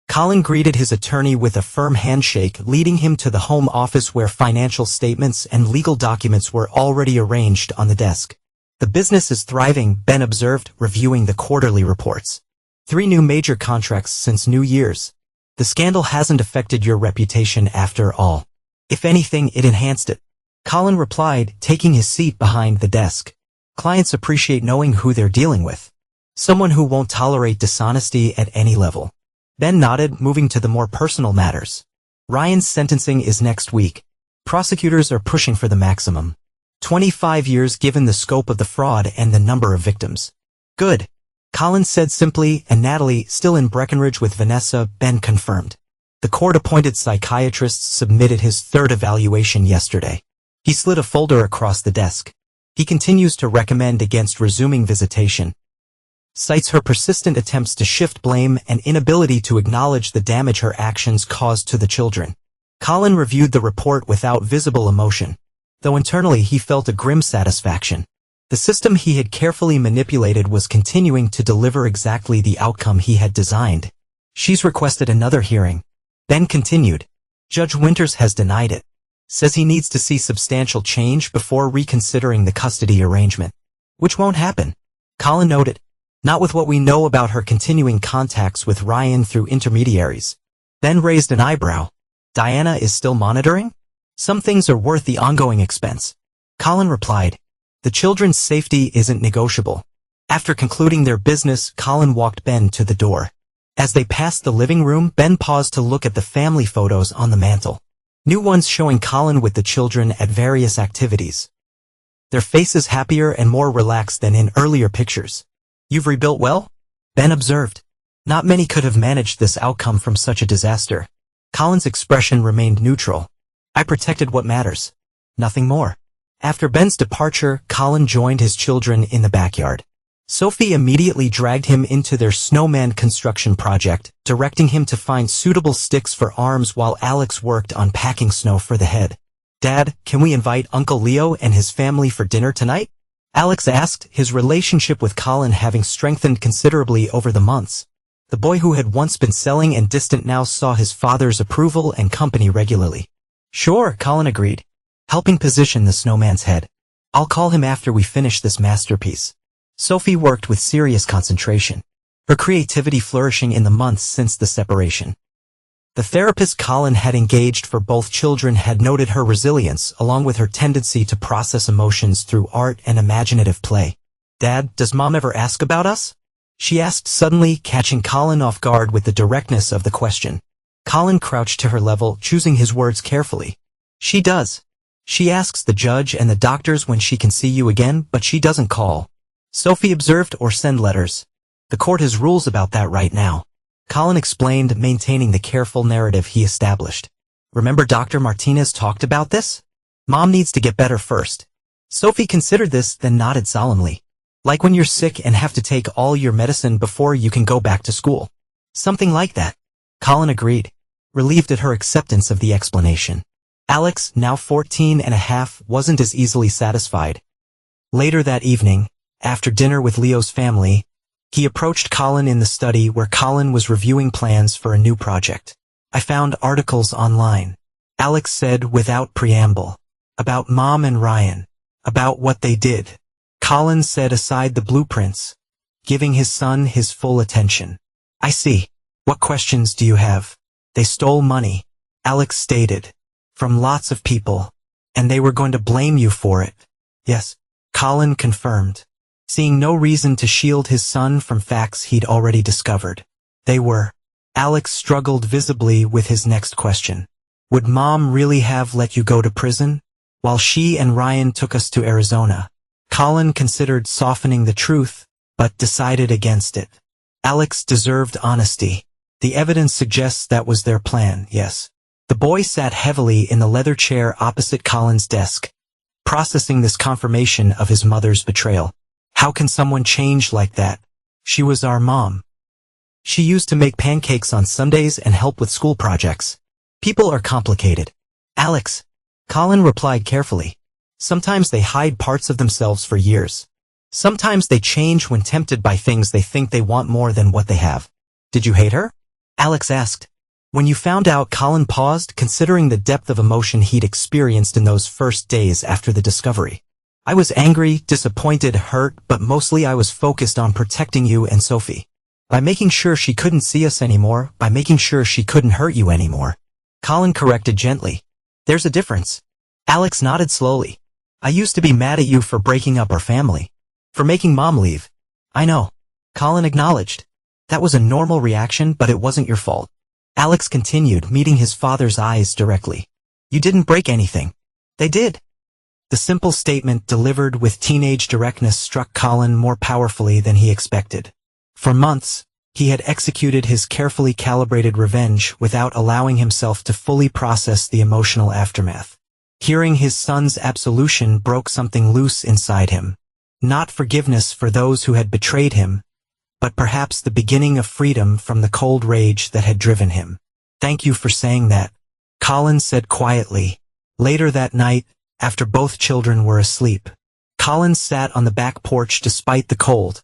Colin greeted his attorney with a firm handshake, leading him to the home office where financial statements and legal documents were already arranged on the desk. The business is thriving, Ben observed, reviewing the quarterly reports. 3 new major contracts since New Year's. The scandal hasn't affected your reputation after all. If anything, it enhanced it. Colin replied, taking his seat behind the desk. Clients appreciate knowing who they're dealing with. Someone who won't tolerate dishonesty at any level. Ben nodded, moving to the more personal matters. Ryan's sentencing is next week. Prosecutors are pushing for the maximum. 25 years given the scope of the fraud and the number of victims. Good. Colin said simply, and Natalie, still in Breckenridge with Vanessa, Ben confirmed. The court-appointed psychiatrist submitted his 3rd evaluation yesterday. He slid a folder across the desk. He continues to recommend against resuming visitation. Cites her persistent attempts to shift blame and inability to acknowledge the damage her actions caused to the children. Colin reviewed the report without visible emotion, though internally he felt a grim satisfaction. The system he had carefully manipulated was continuing to deliver exactly the outcome he had designed. She's requested another hearing. Ben continued. Judge Winters has denied it. Says he needs to see substantial change before reconsidering the custody arrangement. Which won't happen. Colin noted. Not with what we know about her continuing contacts with Ryan through intermediaries. Ben raised an eyebrow. Diana is still monitoring? Some things are worth the ongoing expense. Colin replied. The children's safety isn't negotiable. After concluding their business, Colin walked Ben to the door. As they passed the living room, Ben paused to look at the family photos on the mantel. New ones showing Colin with the children at various activities. Their faces happier and more relaxed than in earlier pictures. You've rebuilt well? Ben observed. Not many could have managed this outcome from such a disaster. Colin's expression remained neutral. I protected what matters. Nothing more. After Ben's departure, Colin joined his children in the backyard. Sophie immediately dragged him into their snowman construction project, directing him to find suitable sticks for arms while Alex worked on packing snow for the head. Dad, can we invite Uncle Leo and his family for dinner tonight? Alex asked, his relationship with Colin having strengthened considerably over the months. The boy who had once been selling and distant now saw his father's approval and company regularly. Sure, Colin agreed, helping position the snowman's head. I'll call him after we finish this masterpiece. Sophie worked with serious concentration, her creativity flourishing in the months since the separation. The therapist Colin had engaged for both children had noted her resilience along with her tendency to process emotions through art and imaginative play. Dad, does Mom ever ask about us? She asked suddenly, catching Colin off guard with the directness of the question. Colin crouched to her level, choosing his words carefully. She does. She asks the judge and the doctors when she can see you again, but she doesn't call. Sophie observed, or send letters. The court has rules about that right now. Colin explained, maintaining the careful narrative he established. Remember Dr. Martinez talked about this? Mom needs to get better first. Sophie considered this, then nodded solemnly. Like when you're sick and have to take all your medicine before you can go back to school. Something like that. Colin agreed, relieved at her acceptance of the explanation. Alex, now 14 and a half, wasn't as easily satisfied. Later that evening, after dinner with Leo's family, he approached Colin in the study where Colin was reviewing plans for a new project. I found articles online, Alex said without preamble, about Mom and Ryan, about what they did. Colin set aside the blueprints, giving his son his full attention. I see. What questions do you have? They stole money, Alex stated, from lots of people, and they were going to blame you for it. Yes, Colin confirmed, seeing no reason to shield his son from facts he'd already discovered. They were. Alex struggled visibly with his next question. Would Mom really have let you go to prison? While she and Ryan took us to Arizona. Colin considered softening the truth, but decided against it. Alex deserved honesty. The evidence suggests that was their plan, yes. The boy sat heavily in the leather chair opposite Colin's desk, processing this confirmation of his mother's betrayal. How can someone change like that? She was our mom. She used to make pancakes on Sundays and help with school projects. People are complicated. Alex. Colin replied carefully. Sometimes they hide parts of themselves for years. Sometimes they change when tempted by things they think they want more than what they have. Did you hate her? Alex asked. When you found out, Colin paused, considering the depth of emotion he'd experienced in those first days after the discovery. I was angry, disappointed, hurt, but mostly I was focused on protecting you and Sophie. By making sure she couldn't see us anymore, by making sure she couldn't hurt you anymore. Colin corrected gently. There's a difference. Alex nodded slowly. I used to be mad at you for breaking up our family. For making Mom leave. I know. Colin acknowledged. That was a normal reaction, but it wasn't your fault. Alex continued, meeting his father's eyes directly. You didn't break anything. They did. The simple statement, delivered with teenage directness, struck Colin more powerfully than he expected. For months, he had executed his carefully calibrated revenge without allowing himself to fully process the emotional aftermath. Hearing his son's absolution broke something loose inside him. Not forgiveness for those who had betrayed him, but perhaps the beginning of freedom from the cold rage that had driven him. Thank you for saying that, Colin said quietly. Later that night, after both children were asleep, Colin sat on the back porch despite the cold,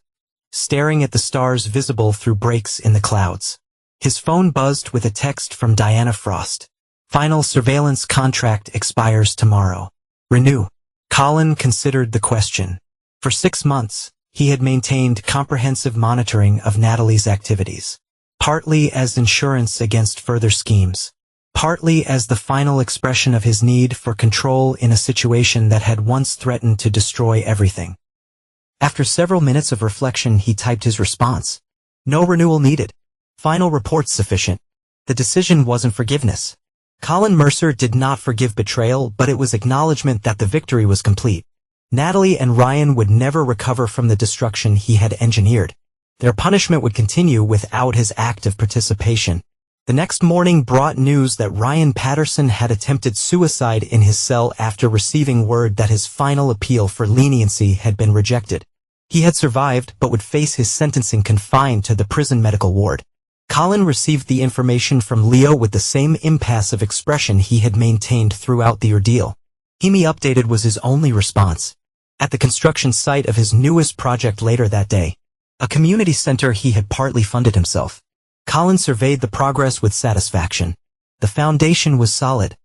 staring at the stars visible through breaks in the clouds. His phone buzzed with a text from Diana Frost. Final surveillance contract expires tomorrow. Renew. Colin considered the question. For 6 months, he had maintained comprehensive monitoring of Natalie's activities, partly as insurance against further schemes, partly as the final expression of his need for control in a situation that had once threatened to destroy everything. After several minutes of reflection, he typed his response. No renewal needed. Final report sufficient. The decision wasn't forgiveness. Colin Mercer did not forgive betrayal, but it was acknowledgement that the victory was complete. Natalie and Ryan would never recover from the destruction he had engineered. Their punishment would continue without his active participation. The next morning brought news that Ryan Patterson had attempted suicide in his cell after receiving word that his final appeal for leniency had been rejected. He had survived but would face his sentencing confined to the prison medical ward. Colin received the information from Leo with the same impassive expression he had maintained throughout the ordeal. "Keep me updated" was his only response. At the construction site of his newest project later that day, a community center he had partly funded himself, Colin surveyed the progress with satisfaction. The foundation was solid,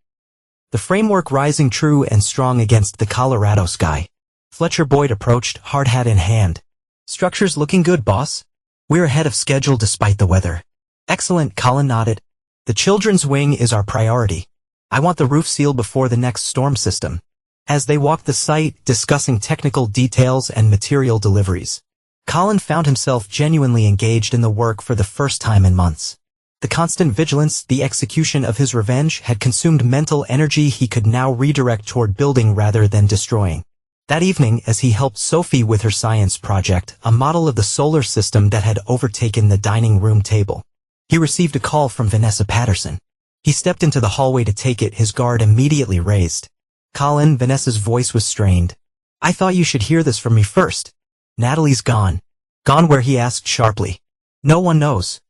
the framework rising true and strong against the Colorado sky. Fletcher Boyd approached, hard hat in hand. "Structure's looking good, boss. We're ahead of schedule despite the weather." "Excellent," Colin nodded. "The children's wing is our priority. I want the roof sealed before the next storm system." As they walked the site, discussing technical details and material deliveries, Colin found himself genuinely engaged in the work for the first time in months. The constant vigilance, the execution of his revenge, had consumed mental energy he could now redirect toward building rather than destroying. That evening, as he helped Sophie with her science project, a model of the solar system that had overtaken the dining room table, he received a call from Vanessa Patterson. He stepped into the hallway to take it, his guard immediately raised. "Colin," Vanessa's voice was strained. "I thought you should hear this from me first." "Natalie's gone." "Gone where?" he asked sharply. "No one knows,"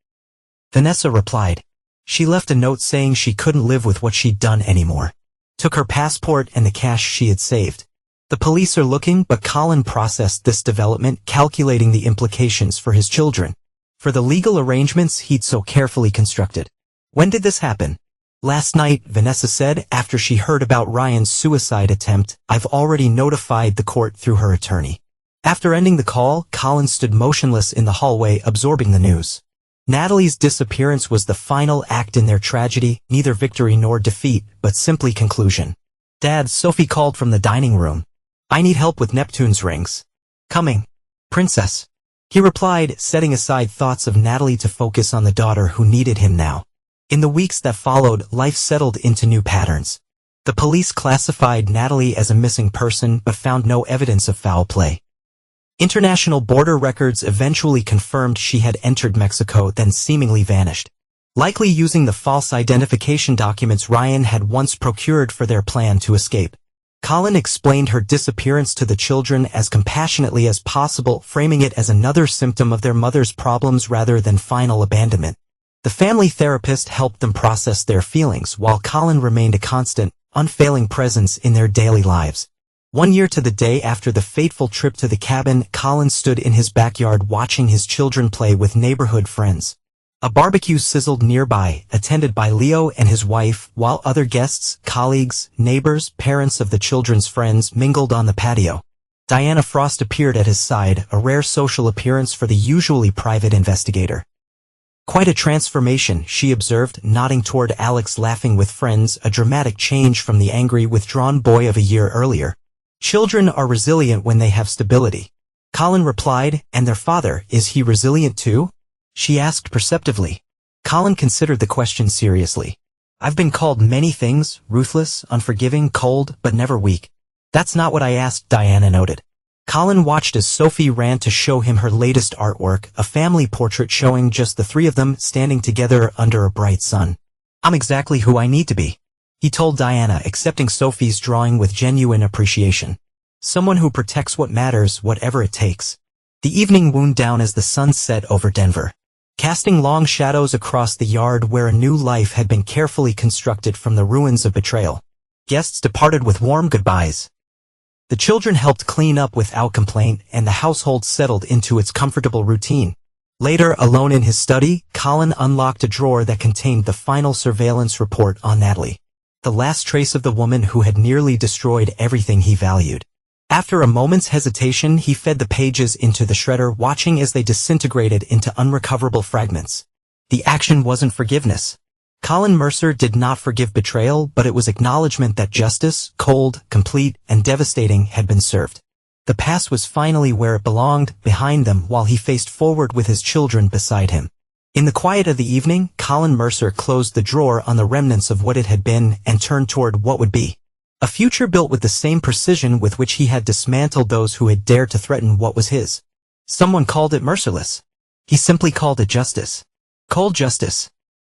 Vanessa replied. "She left a note saying she couldn't live with what she'd done anymore. Took her passport and the cash she had saved. The police are looking," but Colin processed this development, calculating the implications for his children, for the legal arrangements he'd so carefully constructed. "When did this happen?" "Last night," Vanessa said, after she heard about Ryan's suicide attempt. "I've already notified the court through her attorney." After ending the call, Colin stood motionless in the hallway, absorbing the news. Natalie's disappearance was the final act in their tragedy, neither victory nor defeat, but simply conclusion. "Dad," Sophie called from the dining room. "I need help with Neptune's rings." "Coming, Princess," he replied, setting aside thoughts of Natalie to focus on the daughter who needed him now. In the weeks that followed, life settled into new patterns. The police classified Natalie as a missing person but found no evidence of foul play. International border records eventually confirmed she had entered Mexico, then seemingly vanished, likely using the false identification documents Ryan had once procured for their plan to escape. Colin explained her disappearance to the children as compassionately as possible, framing it as another symptom of their mother's problems rather than final abandonment. The family therapist helped them process their feelings, while Colin remained a constant, unfailing presence in their daily lives. 1 year to the day after the fateful trip to the cabin, Colin stood in his backyard watching his children play with neighborhood friends. A barbecue sizzled nearby, attended by Leo and his wife, while other guests, colleagues, neighbors, parents of the children's friends mingled on the patio. Diana Frost appeared at his side, a rare social appearance for the usually private investigator. "Quite a transformation," she observed, nodding toward Alex laughing with friends, a dramatic change from the angry, withdrawn boy of a year earlier. "Children are resilient when they have stability," Colin replied. "And their father, is he resilient too?" she asked perceptively. Colin considered the question seriously. "I've been called many things, ruthless, unforgiving, cold, but never weak." "That's not what I asked," Diana noted. Colin watched as Sophie ran to show him her latest artwork, a family portrait showing just the three of them standing together under a bright sun. "I'm exactly who I need to be," he told Diana, accepting Sophie's drawing with genuine appreciation. "Someone who protects what matters, whatever it takes." The evening wound down as the sun set over Denver, casting long shadows across the yard where a new life had been carefully constructed from the ruins of betrayal. Guests departed with warm goodbyes. The children helped clean up without complaint, and the household settled into its comfortable routine. Later, alone in his study, Colin unlocked a drawer that contained the final surveillance report on Natalie, the last trace of the woman who had nearly destroyed everything he valued. After a moment's hesitation, he fed the pages into the shredder, watching as they disintegrated into unrecoverable fragments. The action wasn't forgiveness. Colin Mercer did not forgive betrayal, but it was acknowledgement that justice, cold, complete, and devastating, had been served. The past was finally where it belonged, behind them, while he faced forward with his children beside him. In the quiet of the evening, Colin Mercer closed the drawer on the remnants of what it had been and turned toward what would be. A future built with the same precision with which he had dismantled those who had dared to threaten what was his. Someone called it merciless. He simply called it justice. Cold justice.